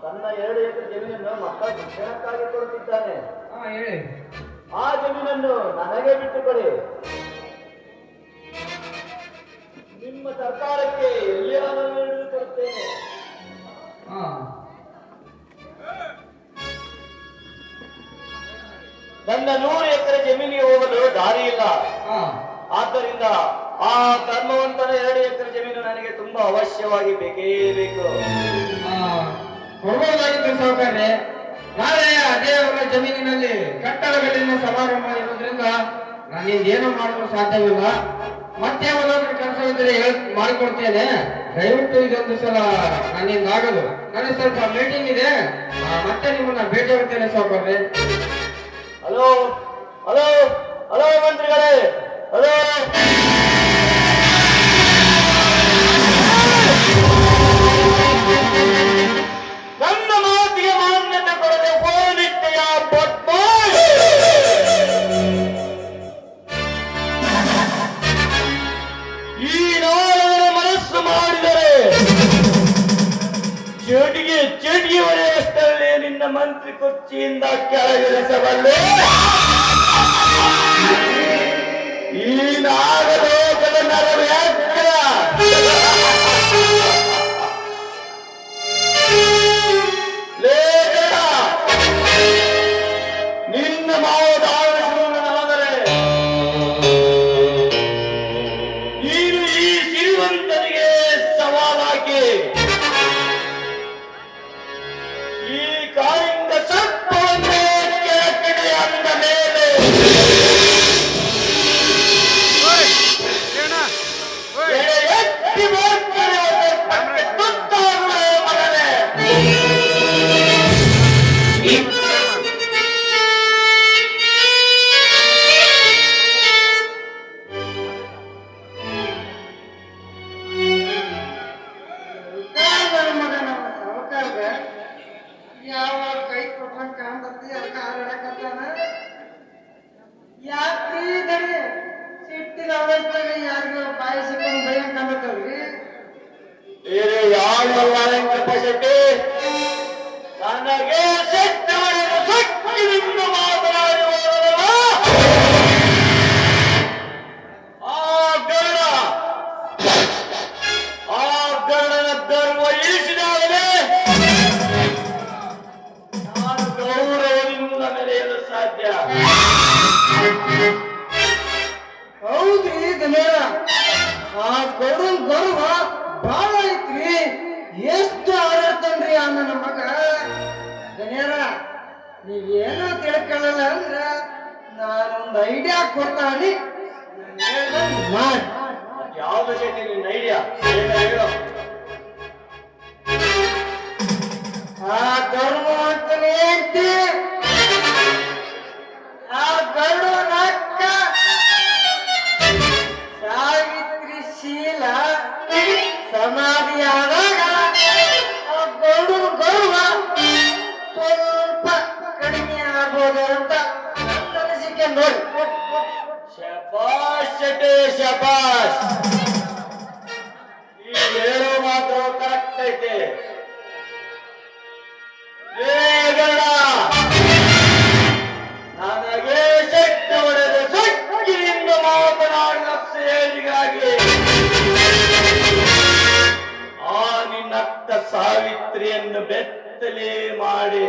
ತನ್ನ 2 ಎಕರೆ ಜಮೀನನ್ನು ಮಕ್ಕಳ ಶಿಕ್ಷಣಕ್ಕಾಗಿ ಕೊಡುತ್ತಿದ್ದಾನೆ. ಹಾ ಹೇಳಿ. ಆ ಜಮೀನನ್ನು ನನಗೆ ಬಿಟ್ಟುಕೊಡಿ. ನಿಮ್ಮ ಸರ್ಕಾರಕ್ಕೆ ಎಲ್ಲಿಯಾದರೂ ಹಿಡಿದುಕೊಡುತ್ತೇನೆ. ಹಾ ನನ್ನ 100 ಎಕರೆ ಜಮೀನಿಗೆ ಹೋಗಲು ದಾರಿ ಇಲ್ಲ. ಹಾ ಆದ್ದರಿಂದ ಆ ಧರ್ಮವಂತನ 2 ಎಕರೆ ಜಮೀನು ನನಗೆ ತುಂಬಾ ಅವಶ್ಯವಾಗಿ ಬೇಕೇ ಬೇಕು. ಕೊಡ್ಬೋದಾಗಿತ್ತು ಸಾವುಕಾರ್ರೆ. ನಾಳೆ ಅದೇ ಅವರ ಜಮೀನಿನಲ್ಲಿ ಕಟ್ಟಡಗಳಿನ ಸಮಾರಂಭ ಇರೋದ್ರಿಂದ ನಾನಿಂದ ಏನೂ ಮಾಡಲು ಸಾಧ್ಯವಿಲ್ಲ. ಮತ್ತೆ ಯಾವ್ದಾದ್ರು ಕೆಲಸವಿದ್ದರೆ ಮಾಡಿಕೊಡ್ತೇನೆ. ದಯವಿಟ್ಟು ಇದೊಂದು ಸಲ ನನ್ನಿಂದ ಆಗದು. ನನಗೆ ಸ್ವಲ್ಪ ಮೀಟಿಂಗ್ ಇದೆ. ಮತ್ತೆ ನಿಮ್ಮನ್ನ ಭೇಟಿ ಆಗ್ತೇನೆ ಸಾವುಕಾರ್ರೆ. ಹಲೋ ಹಲೋ ಹಲೋ ಮಂತ್ರಿಗಳೇ, ಹಲೋ. ನನ್ನ ಮಾತಿಗೆ ಮಾನ್ಯತೆ ಕೊಡದೆ ಹೋಲಿಕೆಯ ಪಟ್ಟು ಈ ನಾಳೆ ಮನಸ್ಸು ಮಾಡಿದರೆ ಚೇಟಿಗೆ ಹೊಡೆಯಷ್ಟರಲ್ಲಿ ನಿನ್ನ ಮಂತ್ರಿ ಕುರ್ಚಿಯಿಂದ ಕೆಳಗಿಳಿಸಬಲ್ಲೆ. ಈ ನಾಗಲೋಕದ ನರವ್ಯಾಘ್ರ ಲೇಖನ ನಿನ್ನ ಮಾವದ ಆವೇಶವನ್ನಾದರೆ ನೀನು ಈ ಶ್ರೀಮಂತನಿಗೆ ಸವಾಲಾಗಿ ಈ ಕಾಳಿಂಗ ಸರ್ಪವನ್ನು ಕೆಳಕಿಡೆ ಅಂದ ಮೇಲೆ ಎತ್ತಿ ಮಾಡ್ತಾರೆ ತುತ್ತಾಗುವ ಮಗನೇ. ಮಗ ನಮ್ಮ ಸಾವುಕಾರ್ಗ ಯಾವ ಕೈ ಕೊಟ್ಟಂಗ್ ಕಾಣ್ತತಿ, ಅದಕ್ಕೆ ಹಾರಾಡಕತ್ತಾನ. ಯಾಕ್ರಿ ದಣಿ ಸಿಟ್ಟಿನ ಅವಸ್ಥೆಗೆ ಯಾರಿಗೂ ಬಾಯಿ ಸಿಕ್ಕೊಂಡು ಭಯಂಕ ಕಾಣತ್ತವ್ರಿ? ಬೇರೆ ಯಾರಲ್ಲ ವೆಂಕಟಶೆಟ್ಟಿ, ನನಗೆ ಸಿಟ್ಟು ಹೊಡೆದು ಸೊಕ್ಕಿನಿಂದ ಮಾತನಾಡಿ ಹೋದವ ಆ ಗರುಡನ ಗರ್ವ ಇಳಿಸಿದಾಗಲೇ ನಾನು ಗೌರವದಿಂದ ಮೆರೆಯಲು ಸಾಧ್ಯ. ಹೌದ್ರಿ ಗಣೇರ, ಆ ಗರುಡನ್ ಗರ್ವ ಬಾಳ ಐತ್ರಿ. ಎಷ್ಟು ಹಾರಾಡ್ತಾನ್ರಿ ಆ ನನ್ನ ಮಗ. ಗಣೇರ, ನೀವೇನು ತಿಳ್ಕೊಳ್ಳಲ್ಲ ಅಂದ್ರ ನಾನೊಂದು ಐಡಿಯಾ ಕೊಡ್ತಾನಿ, ಮಾಡಿ. ಯಾವ್ದು ಶೆಟ್ಟಿ ನಿನ್ನ ಐಡಿಯಾ? ಹೇಳು. ಆ ಧರ್ಮವಂತನೇ ಅಂತಿ ಆ ಗರುಡನಕ್ಕ ಸಾವಿತ್ರಿ ಶೀಲ ಸಮಾಧಿಯಾದಾಗ ಆ ಗರುಡನ ಗರ್ವ ಸ್ವಲ್ಪ ಕಡಿಮೆ ಆಗ್ಬೋದು ಅಂತ ನನ್ನ ಅನಿಸಿಕೆ ನೋಡಿ. ಶಬಾಷ್ ಶೆಟ್ಟಿ, ಶಬಾಷ್. ಈ ಹೇಳೋ ಮಾತು ಕರೆಕ್ಟ್ ಐತೆ. ನನಗೆ ಶೆಟ್ಟಿ ಹೊಡೆದು ಸೊಕ್ಕಿನಿಂದ ಮಾತನಾಡಿದ ಸೇರಿಗಾಗಿ ಆ ನಿನ್ನಕ್ಕ ಸಾವಿತ್ರಿಯನ್ನು ಬೆತ್ತಲೆ ಮಾಡಿ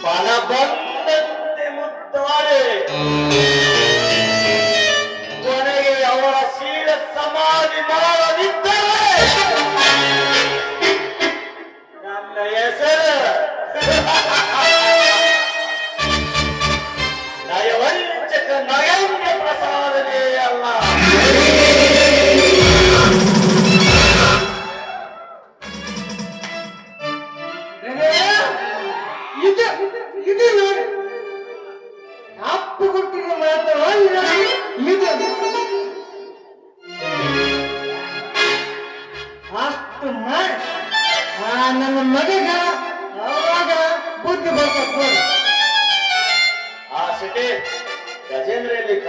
ಬಲ ಬಂದಂತೆ ಮುತ್ತಾಡಿ ಕೊನೆಗೆ ಅವರ ಶೀಲ ಸಮಾಧಿ ಮಾಡದಿದ್ದರೆ ನನ್ನ ಹೆಸರು ನಯವಂಚಕ ನಯಂಗ ಪ್ರಸಾದನೇ ಅಲ್ಲ. ಇದು ನೋಡಿ ಅಪ್ಪು ಕೊಟ್ಟಿನ ಮಾತು ಇದು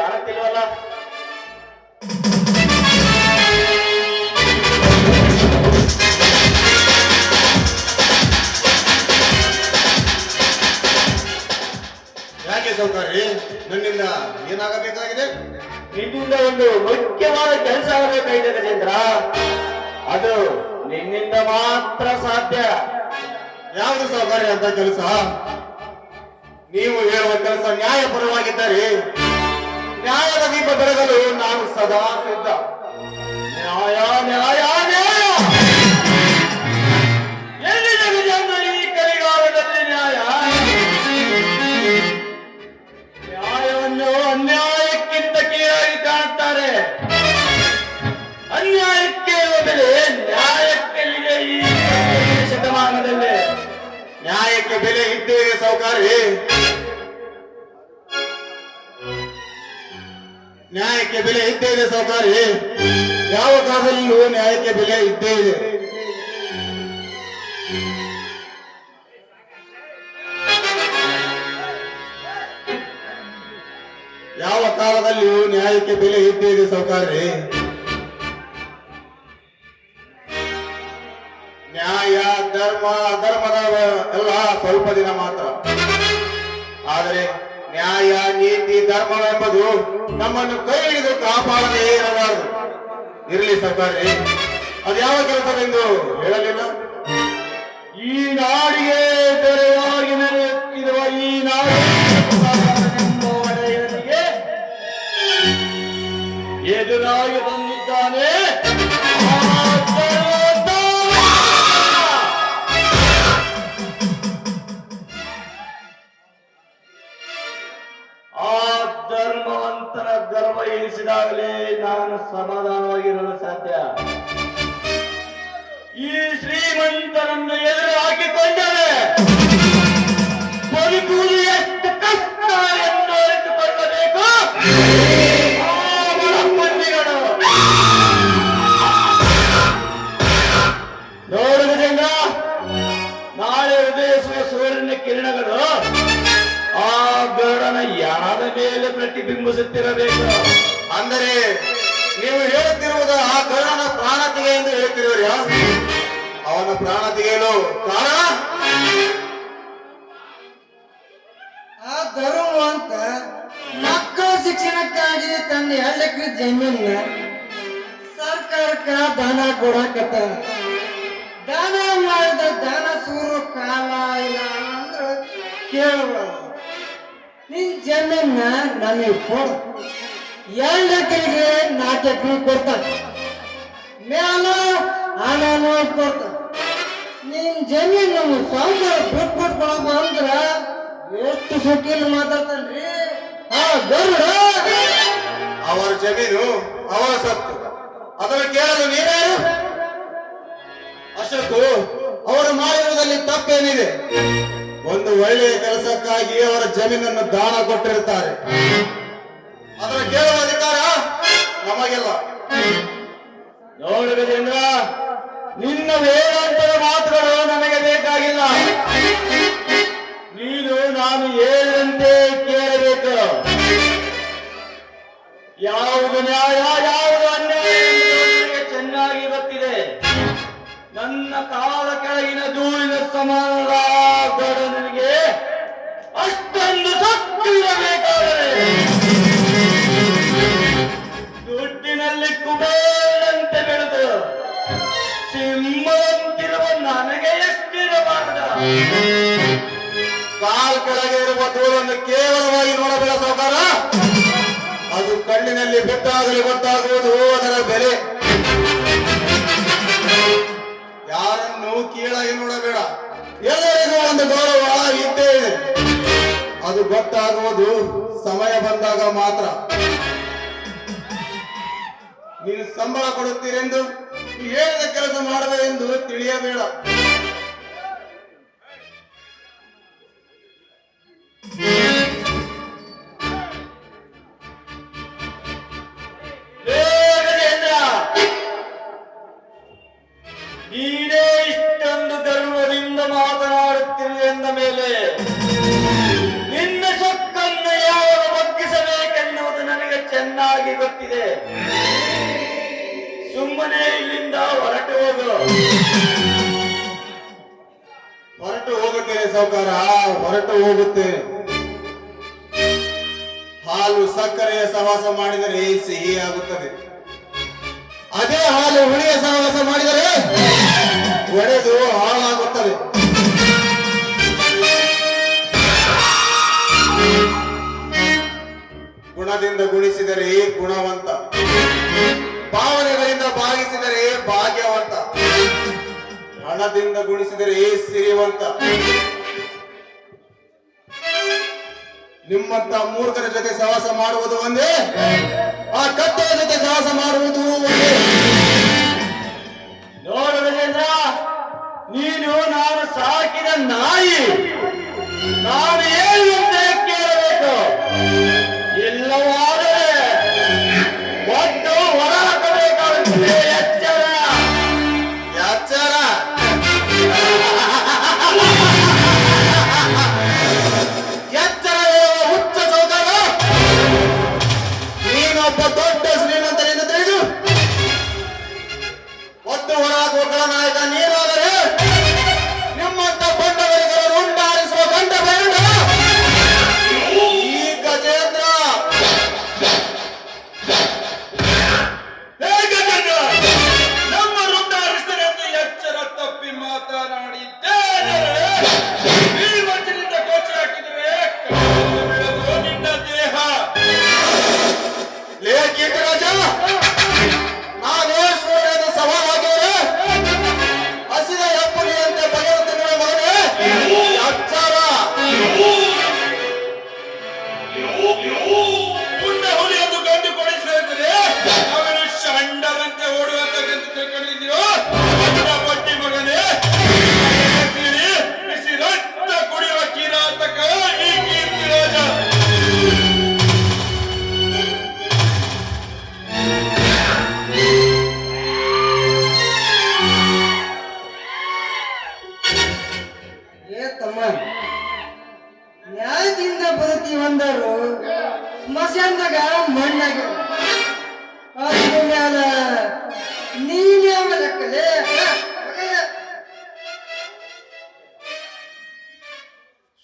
ಕಾಣುತ್ತಿಲ್ವಲ್ಲ? ಯಾಕೆ ಸೌಕರ್ಯ, ನನ್ನಿಂದ ಏನಾಗಬೇಕಾಗಿದೆ? ನಿನ್ನಿಂದ ಒಂದು ಮುಖ್ಯವಾದ ಕೆಲಸ ಆಗಬೇಕಾಗಿದೆ ಗಜೇಂದ್ರ. ಅದು ನಿನ್ನಿಂದ ಮಾತ್ರ ಸಾಧ್ಯ. ಯಾವುದು ಸೌಕರ್ಯ ಅಂತ ಕೆಲಸ? ನೀವು ಹೇಳುವ ಕೆಲಸ ನ್ಯಾಯಪರವಾಗಿದ್ದರೆ ನ್ಯಾಯದ ದೀಪ ಬೆಳಗಲು ನಾನು ಸದಾ ಸಿದ್ಧ. ನ್ಯಾಯ ನ್ಯಾಯ ನ್ಯಾಯ, ಎಲ್ಲಿದೆ ಗಜೇಂದ್ರ ಈ ಕಲಿಗಾಲದಲ್ಲಿ ನ್ಯಾಯ? ನ್ಯಾಯವನ್ನು ಅನ್ಯಾಯಕ್ಕಿಂತ ಕೀಳಾಗಿ ಕಾಣುತ್ತಾರೆ. ಅನ್ಯಾಯಕ್ಕೆ ಇರುವ ಬೆಲೆ ನ್ಯಾಯಕ್ಕೆಲ್ಲಿದೆ ಈ ಶತಮಾನದಲ್ಲಿ? ನ್ಯಾಯಕ್ಕೆ ಬೆಲೆ ಇದ್ದೇವೆ ಸೌಕರ್ಯ, ನ್ಯಾಯಕ್ಕೆ ಬೆಲೆ ಇದ್ದೇವೆ ಸೌಕರ್ಯ. ಯಾವ ಕಾಲದಲ್ಲೂ ನ್ಯಾಯಕ್ಕೆ ಬೆಲೆ ಇದ್ದೇ ಇದೆ. ಯಾವ ಕಾಲದಲ್ಲಿಯೂ ನ್ಯಾಯಕ್ಕೆ ಬೆಲೆ ಇದ್ದೇ ಇದೆ ಸೌಕರ್ಯ. ನ್ಯಾಯ ಧರ್ಮ ಅಧರ್ಮದ ಎಲ್ಲ ಸ್ವಲ್ಪ ದಿನ ಮಾತ್ರ. ಆದರೆ ನ್ಯಾಯ ನೀತಿ ಧರ್ಮವೆಂಬುದು ನಮ್ಮನ್ನು ಕೈ ಹಿಡಿದು ಕಾಪಾಡದೇ ಇರಬಾರದು. ಇರಲಿ ಸೌಕರ್ಯ, ಅದು ಯಾವ ಕೆಲಸವೆಂದು ಹೇಳಲಿಲ್ಲ? ಈ ನಾಡಿಗೆ ತೆರೆಯಾಗಿ ನೆಲೆಯುತ್ತಿರುವ ಈ ನಾಡಿನ ಒಡೆಯನಿಗೆ ಎದುರಾಗಿ ಬಂದಿದ್ದಾನೆ ಆ ಧರ್ಮವಂತನ ಗರ್ವ ಇಳಿಸಿದಾಗಲೇ ನಾನು ಸಮಾಧಾನವಾಗಿರಲು ಸಾಧ್ಯ. ಈ ಶ್ರೀಮಂತನನ್ನು ಎದುರು ಹಾಕಿಕೊಂಡರೆ ಬದುಕುವುದು ಎಷ್ಟು ಕಷ್ಟ ಎಂದು ಅರಿತುಕೊಳ್ಳಬೇಕು ಆ ಬಡಪಂದಿಗಳು. ನೋಡು ಗಜೇಂದ್ರ, ನಾಳೆ ಉದಯಿಸುವ ಸೂರ್ಯನ ಕಿರಣಗಳು ಆ ಗರುಡನ ಯಾದ ಮೇಲೆ ಪ್ರತಿಬಿಂಬಿಸುತ್ತಿರಬೇಕು. ಅಂದರೆ ನೀವು ಹೇಳುತ್ತಿರುವುದು ಆ ಗರುಡನ ಪ್ರಾಣ ತೆಗೆ ಎಂದು ಹೇಳುತ್ತಿರುವರ್ಯ? ಅವನ ಪ್ರಾಣ ತೆಗೆಯಲು ಕಾರಣ? ಆ ಧರ್ಮವಂತ ಮಕ್ಕಳ ಶಿಕ್ಷಣಕ್ಕಾಗಿ ತನ್ನ 2 ಎಕರೆ ಜಮೀನ ಸರ್ಕಾರಕ್ಕ ದಾನ ಕೊಡಕತ್ತ. ದಾನ ಮಾಡಿದ ದಾನ ಸೂರು ಕಾಲ ಇಲ್ಲ ಅಂದ್ರ ಕೇಳಬಾರ್ದು. ನಿನ್ ಜಮೀನ ನನಗೆ ಕೊಡು. 2 ಎಕರೆಗೆ 4 ಎಕರೆ ಕೊಡ್ತಾನೆ, ಮೇಲ ಹಣನೂ ಕೊಡ್ತಾನೆ. ನಿನ್ ಜಮೀನು ಸಾವುಕಾರ ಬಿಟ್ಬಿಟ್ಕೊಳಕ ಅಂದ್ರ ಎಷ್ಟು ಸುಖಿಲ್ ಮಾತಾಡ್ತಾನ್ರಿ ಆ ಗರುಡ. ಅವರ ಜಮೀನು ಅವರ ಸತ್ತು, ಅದನ್ನು ಕೇಳಲು ನೀವ್ಯಾರು? ಅಷ್ಟಕ್ಕೂ ಅವರು ಮಾಡಿರುವುದರಲ್ಲಿ ತಪ್ಪೇನಿದೆ? ಒಂದು ಒಳ್ಳೆಯ ಕೆಲಸಕ್ಕಾಗಿ ಅವರ ಜಮೀನನ್ನು ದಾನ ಕೊಟ್ಟಿರುತ್ತಾರೆ. ಅದನ್ನು ಕೇಳುವ ಅಧಿಕಾರ ನಮಗಿಲ್ಲ. ನೋಡು ಗಜೇಂದ್ರ, ನಿನ್ನ ವೇದಾಂತದ ಮಾತುಗಳು ನನಗೆ ಬೇಕಾಗಿಲ್ಲ. ನೀನು ನಾನು ಹೇಳಿದಂತೆ ಕೇಳಬೇಕು. ಯಾವುದು ನ್ಯಾಯ ಯಾವುದು ಅನ್ಯಾಯ ಎಂದು ನನಗೆ ಚೆನ್ನಾಗಿ ಗೊತ್ತಿದೆ. ನನ್ನ ಕಾಲ ಕೆಳಗಿನ ಧೂಳಿನ ಸಮಾನದ ಗರುಡನಿಗೆ ಅಷ್ಟೊಂದು ಶಕ್ತಿ ಇರಬೇಕಾದರೆ ದುಡ್ಡಿನಲ್ಲಿ ಕುಬೇರನಂತೆ ಬೆಳೆದು ಸಿಂಹವಂತಿರುವ ನನಗೆ ಎಷ್ಟಿರಬಾರದು? ಕಾಲ್ ಕೆಳಗೆ ಇರುವ ಧೂಳನ್ನು ಕೇವಲವಾಗಿ ನೋಡಬೇಡ ಸೌಕಾರ. ಅದು ಕಣ್ಣಿನಲ್ಲಿ ಬಿದ್ದಾಗಲಿ ಗೊತ್ತಾಗುವುದು ಅದರ ಬೆಲೆ. ಯಾರನ್ನು ಕೀಳಾಗಿ ನೋಡಬೇಡ. ಎಲ್ಲರಿಗೂ ಒಂದು ಗೌರವ ಇದ್ದೇ ಇದೆ. ಅದು ಗೊತ್ತಾಗುವುದು ಸಮಯ ಬಂದಾಗ ಮಾತ್ರ. ನೀನು ಸಂಬಳ ಕೊಡುತ್ತೀರೆಂದು ಹೇಳಿದ ಕೆಲಸ ಮಾಡಬೇಕೆಂದು ತಿಳಿಯಬೇಡ. ನೀನೇ ಇಷ್ಟೊಂದು ಗರ್ವದಿಂದ ಮಾತನಾಡುತ್ತಿರುವೆ ಎಂದ ಮೇಲೆ ನಿನ್ನ ಸೊಕ್ಕನ್ನು ಯಾವಾಗ ಬಗ್ಗಿಸಬೇಕೆನ್ನುವುದು ನನಗೆ ಆಗ್ತಿದೆ. ಸುಮ್ಮನೆ ಇಲ್ಲಿಂದ ಹೊರಟು ಹೋಗು. ಹೊರಟು ಹೋಗುತ್ತೇನೆ ಸಾವುಕಾರ, ಹೊರಟು ಹೋಗುತ್ತೇನೆ. ಹಾಲು ಸಕ್ಕರೆಯ ಸಹವಾಸ ಮಾಡಿದರೆ ಸಿಹಿ ಆಗುತ್ತದೆ. ಅದೇ ಹಾಲು ಹುಳಿಯ ಸಹವಾಸ ಮಾಡಿದರೆ ಒಡೆದು ಹಾಳಾಗುತ್ತದೆ. ಗುಣದಿಂದ ಗುಣಿಸಿದರೆ ಗುಣವಂತ, ಭಾವನೆಗಳಿಂದ ಭಾಗಿಸಿದರೆ ಭಾಗ್ಯವಂತ, ಹಣದಿಂದ ಗುಣಿಸಿದರೆ ಸಿರಿವಂತ. ನಿಮ್ಮಂತ ಮೂರ್ಖರ ಜೊತೆ ಸಹವಾಸ ಮಾಡುವುದು ಒಂದೇ, ಆ ಕತ್ತೆಯ ಜೊತೆ ಸಹವಾಸ ಮಾಡುವುದು ಒಂದೇ. ನೋಡು ಗಜೇಂದ್ರ, ನೀನು ನಾನು ಸಾಕಿದ ನಾಯಿ. ನಾನು ಏನು ಕೇಳಬೇಕು, ಇಲ್ಲವಾದರೆ ಒಟ್ಟು ಹೊರ ಹಾಕಬೇಕಾಗುತ್ತದೆ. ಎಚ್ಚರ ಎಚ್ಚರ. ಎಚ್ಚರ ಹುಚ್ಚ ಸೌಕರ್ಯ. ನೀನೊಬ್ಬ ದೊಡ್ಡ ಶ್ರೀಮಂತನೆಂದು ತಿಳಿದು ಒತ್ತು ಹೊರಹಾಕುವ ನಾಯಕ ನೀನಾದರೆ ನಿಮ್ಮಂತ ಬಂಡವರಿಗರ ಉಂಡಾರಿಸುವ ಗಂಡ ಬೇಡ ಈ ಗಜೇಂದ್ರ. ನಮ್ಮ ವೃದ್ಧಾರಿಸಿದರೆಂದು ಎಚ್ಚರ ತಪ್ಪಿ ಮಾತನಾಡಿದ್ದೇನೆ. ಈ ವಚನದಿಂದ ಕೋಚಿ ಹಾಕಿದರೆ ನಿನ್ನ ದೇಹ. ಲೇಖಿತ ರಾಜ, ನಾನೇ ಸೂರ್ಯನ ಸವಾಲಾಗಿದ್ದರೆ ಹಸಿದ ಎಪ್ಪುಲಿಯಂತೆ ಬಗೆಯುತ್ತಿರುವ ಮಗನೇ ಎಚ್ಚರ. ಪುಣ್ಯ ಹುಲಿಯನ್ನು ಗಂಡು ಕೊಡಿಸಿದರೆ ಅವನು ಷಂಡರಂತೆ ಓಡುವಂತ ತಿಳ್ಕೊಂಡಿದ್ದೀರೋ ಬಟ್ಟಿ ಮಗನೇ. ಬಿಸಿ ರಕ್ತ ಕುಡಿಯುವ ಕಿರಾತಕ ಈ ಕೀರ್ತಿ ರಾಜ. ಏ ತಮ್ಮ, ನ್ಯಾಯದಿಂದ ಬದುಕೀವಂದರು ಸ್ಮಶಾನದಾಗ ಮಣ್ಣಾಗ ಅದ್ರ ಮ್ಯಾಲ ನೀನ್ಯಾವ ಲೆಕ್ಕಲೆ?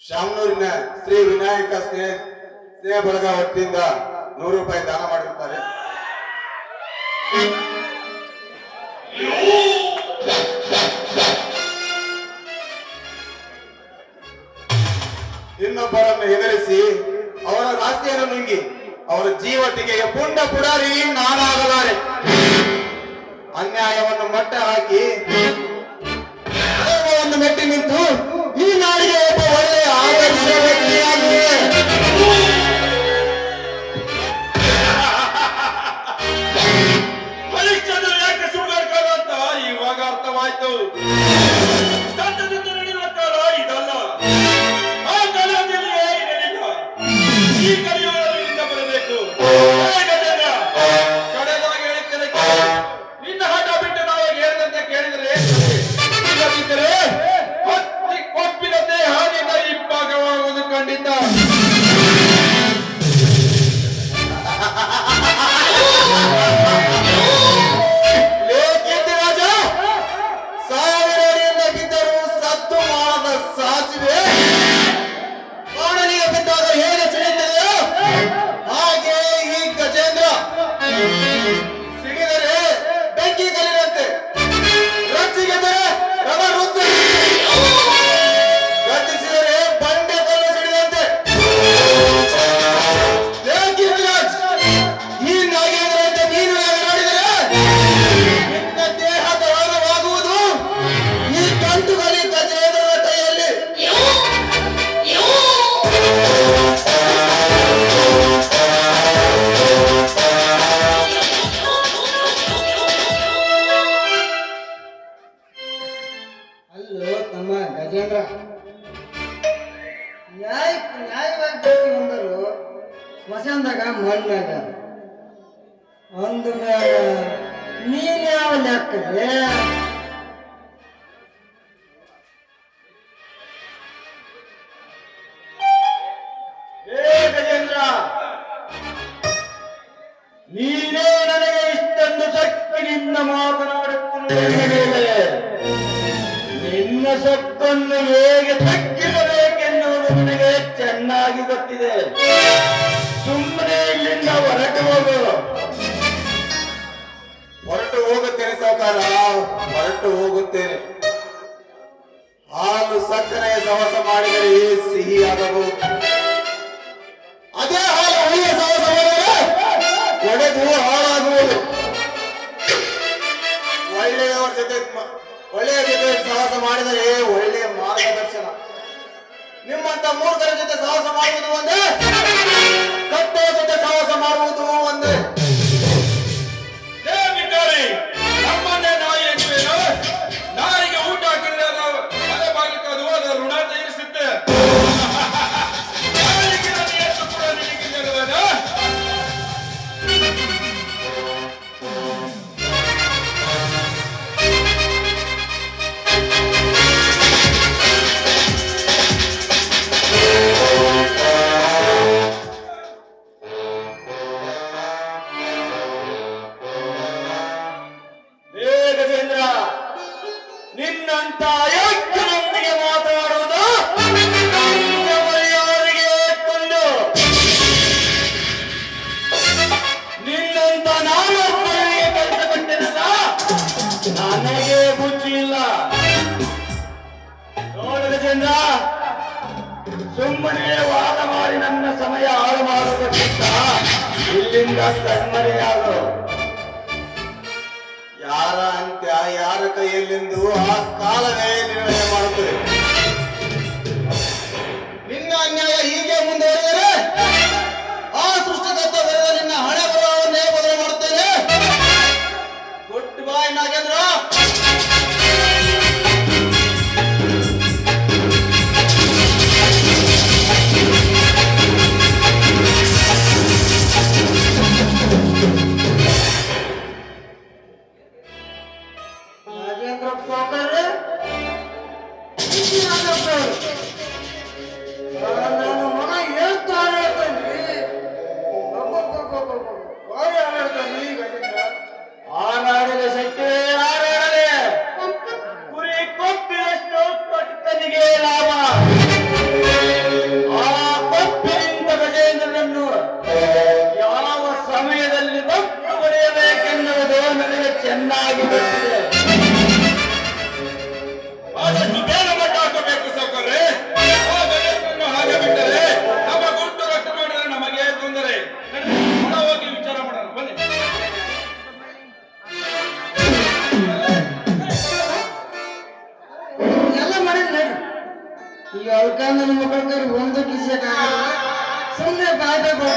ಶಾಮನೂರಿನ ಶ್ರೀ ವಿನಾಯಕ ಸ್ನೇಹ ಬಳಗ ವತಿಯಿಂದ 100 ರೂಪಾಯಿ ದಾನ ಮಾಡಿರುತ್ತಾರೆ. ಇನ್ನೊಬ್ಬರನ್ನು ಹೆದರಿಸಿ ಅವರ ಆಸ್ತಿಯನ್ನು ನುಂಗಿ ಅವರ ಜೀವಟಿಗೆಯ ಪುಂಡ ಪುಡಾರಿ ನಾನಾಗಲಾರೆ. ಅನ್ಯಾಯವನ್ನು ಮಟ್ಟ ಹಾಕಿ ಧರ್ಮವನ್ನು ಮೆಟ್ಟಿ ನಿಂತು ಈ ನಾಡಿಗೆ ಒಬ್ಬ ಒಳ್ಳೆಯ ಆದರ್ಶ ವ್ಯಕ್ತಿಯಾಗಿದೆ. ಹರಿಶ್ಚಂದ್ರ ಯಾಕೆ ಸುಳ್ಳು ಅಂತ ಇವಾಗ ಅರ್ಥವಾಯ್ತು. ಸತ್ಯದಿಂದ ನಡೆಯುವ ಕಾಲ ಇದಲ್ಲ, ಆ ಕಾಲದಲ್ಲಿಯೇ ನಡೆದ ಈ ಕಲಿಯುಗದಿಂದ ಬರಬೇಕು. ಕಡೆದಾಗಿ ಹೇಳುತ್ತೇನೆ, ನಿನ್ನ ಹಠ ಬಿಟ್ಟು ನಾವು ಹೇಳಿದಂತೆ ಕೇಳಿದರೆ ಇಲ್ಲದಿದ್ದರೆ ಹತ್ತಿ ಕೊಪ್ಪಿನ ದೇಹದಿಂದ ಇಬ್ಬಾಗವಾಗುವುದು ಖಂಡಿತ. ಲೇಖಿತ ರಾಜ, 1000 ಅಡಿಯಿಂದ ಬಿದ್ದರೂ ಸತ್ತು ಮಾಡದ ಸಾಸಿವೆ ಕಾಣಲಿಗೆ ಬಿದ್ದಾಗ ಹೇಗೆ ಸಿಡಿಯುತ್ತದೆಯೋ ಹಾಗೆ ಈ ಗಜೇಂದ್ರ ಸಿಡಿದರೆ ಬೆಂಕಿ ಕಲಿದಂತೆ, ರಚ್ಚಿಗೆದರೆ ರವ ರುದ್ರ, ಗತಿಸಿದರೆ ಬಂಡೆ ಕಲ್ಲು ಸಿಡಿದಂತೆ. ಲೇಖಿತ ರಾಜ್, ಈ ನಾಗೇಂದ್ರಂತೆ ನೀನು ಎದುರಾಡಿದರೆ ನಿನ್ನ ದೇಹ ದಹನವಾಗುವುದು ಈ ಗಂಟುಗಲಿ ಗಜೇಂದ್ರನ ಕೈಯಲ್ಲಿ. ಅಲ್ಲೋ ತಮ್ಮ ಗಜೇಂದ್ರ, ನ್ಯಾಯವಾಗಿ ಬದುಕೀವಂದರು ಸ್ಮಶಾನದಾಗ ಮಣ್ಣಾಗ ಅಂದ ಮ್ಯಾಲ ನೀನ್ಯಾವ ಲೆಕ್ಕಲೆ? ಗಜೇಂದ್ರ, ನೀನೇ ನನಗೆ ಇಷ್ಟೊಂದು ಶಕ್ತಿಯಿಂದ ಮಾತನಾಡುತ್ತಿರುವೆ ಮೇಲೆ ನಿನ್ನ ಸೊಕ್ಕನ್ನು ಹೇಗೆ ತಗ್ಗಿಸಬೇಕೆನ್ನುವುದು ನನಗೆ ಚೆನ್ನಾಗಿ ಗೊತ್ತಿದೆ. ಸುಮ್ಮನೆ ಇಲ್ಲಿಂದ ಹೊರಟು ಹೋಗು. ಹೊರಟು ಹೋಗುತ್ತೇನೆ ಸಾವುಕಾರ, ಹೊರಟು ಹೋಗುತ್ತೇನೆ. ಹಾಲು ಸಕ್ಕರೆ ಸಹವಾಸ ಮಾಡಿದರೆ ಸಿಹಿಯಾಗಬಹುದು. ಅದೇ ಹಾಲು ಹುಳಿಯ ಸಹವಾಸ ಮಾಡಿದರೆ ಒಡೆದು ಹಾಳಾಗುವುದು. ಒಳ್ಳೆಯ ಜೊತೆ ಸಹವಾಸ ಮಾಡಿದರೆ ಒಳ್ಳೆಯ ಮಾರ್ಗದರ್ಶನ. ನಿಮ್ಮಂತ ಮೂರ್ಖರ ಜೊತೆ ಸಹವಾಸ ಮಾಡುವುದು ಒಂದೇ, ಕಟ್ಟೆಯ ಜೊತೆ ಸಹವಾಸ ಮಾಡುವುದು ಒಂದೇ. ನಮ್ಮನ್ನೇ ನಾಯಿ ಎನ್ನುವೇನು? ನಾಯಿಗೆ ಊಟ ಹಾಕಿದ್ರೆ ಮನೆ ಬಾಗಿಲಿಗೆ ಅದು ಅದರ ಋಣ ತೀರಿಸುತ್ತೆ. ನಾಯಿಗೆ ನಾನು ಎಷ್ಟು ಕೂಡ ನಿನಗಿಲ್ಲವೇನು? ಗಜೇಂದ್ರ, ನಿನ್ನಂತ ಅಯೋಗ್ಯನೊಂದಿಗೆ ಮಾತನಾಡುವುದು ನನ್ನ ಮರ್ಯಾದೆಗೆ ಕೊಂಡು. ನಿನ್ನಂತ ನಾನೊಬ್ಬರಿಗೆ ಕೆಲಸ ಕೊಟ್ಟಿರಲ್ಲ, ನನಗೆ ಬುದ್ಧಿ ಇಲ್ಲ. ನೋಡು ಗಜೇಂದ್ರ, ಸುಮ್ಮನೆ ವಾದ ಮಾಡಿ ನನ್ನ ಸಮಯ ಹಾಳು ಮಾಡುವುದಕ್ಕಿಂತ ಇಲ್ಲಿಂದ ಕಣ್ಮರೆಯಾಗು. ಯಾರ ಅಂತ್ಯ ಯಾರ ಕೈಯಲ್ಲೆಂದು ಆ ಕಾಲವೇ ನಿರ್ಣಯ ಮಾಡುತ್ತದೆ. ನಿನ್ನ ಅನ್ಯಾಯ ಹೀಗೆ ಮುಂದುವರೆದರೆ ಆ ಸೃಷ್ಟಿಕರ್ತ ಬರೆದ ನಿನ್ನ ಹಣೆ ಬರವನ್ನೇ ಬದಲು ಮಾಡುತ್ತೇನೆ. ಗುಡ್ ಬಾಯ್ ನಾಗೇಂದ್ರ. ನಾಗೇಂದ್ರ ಸಾವುಕಾರ್ರೆ, ನನ್ನ ಮಗ ಹೇಳ್ತಾರೆ ತಂದ್ರಿ. ಆನಾಡಿದ ಶಕ್ತಿ ಯಾರೇಳಲೆ, ಕುರಿ ಕೊಪ್ಪಿನಷ್ಟು ಕೊಟ್ಟನಿಗೆ ಲಾಭ. ಆ ಕೊಪ್ಪಿನಿಂದ ಗಜೇಂದ್ರನನ್ನು ಯಾವ ಸಮಯದಲ್ಲಿ ತಪ್ಪು ಹೊಡೆಯಬೇಕೆನ್ನುವುದು ನನಗೆ ಚೆನ್ನಾಗಿ ಗೊತ್ತಿದೆ. ಆದಷ್ಟು ಬೇಗ ಮಟ್ಟ ಹಾಕಬೇಕು ಸಾವುಕಾರ್ರೆ. ಆ ಗಜೇಂದ್ರನನ್ನು ಹಾಗೆ ಬಿಟ್ಟರೆ ನಮ್ಮ ಗುರುತು ರಟ್ಟು ಮಾಡಿದರೆ ನಮಗೆ ತೊಂದರೆ. ಒಳ ಹೋಗಿ ವಿಚಾರ ಮಾಡೋಣ ಬನ್ನಿ. ಎಲ್ಲ ಮಾಡಿಲ್ಲ ಈಗ ಅದಕ್ಕ ನನ್ನ ಮಕ್ಕಳ ಕೈ ಒಂದು ಕಿಸಿಯಕ್ಕಾಗಲ್ಲ. ಸುಮ್ಮನೆ ಬಾಯ್ಬೇಕು.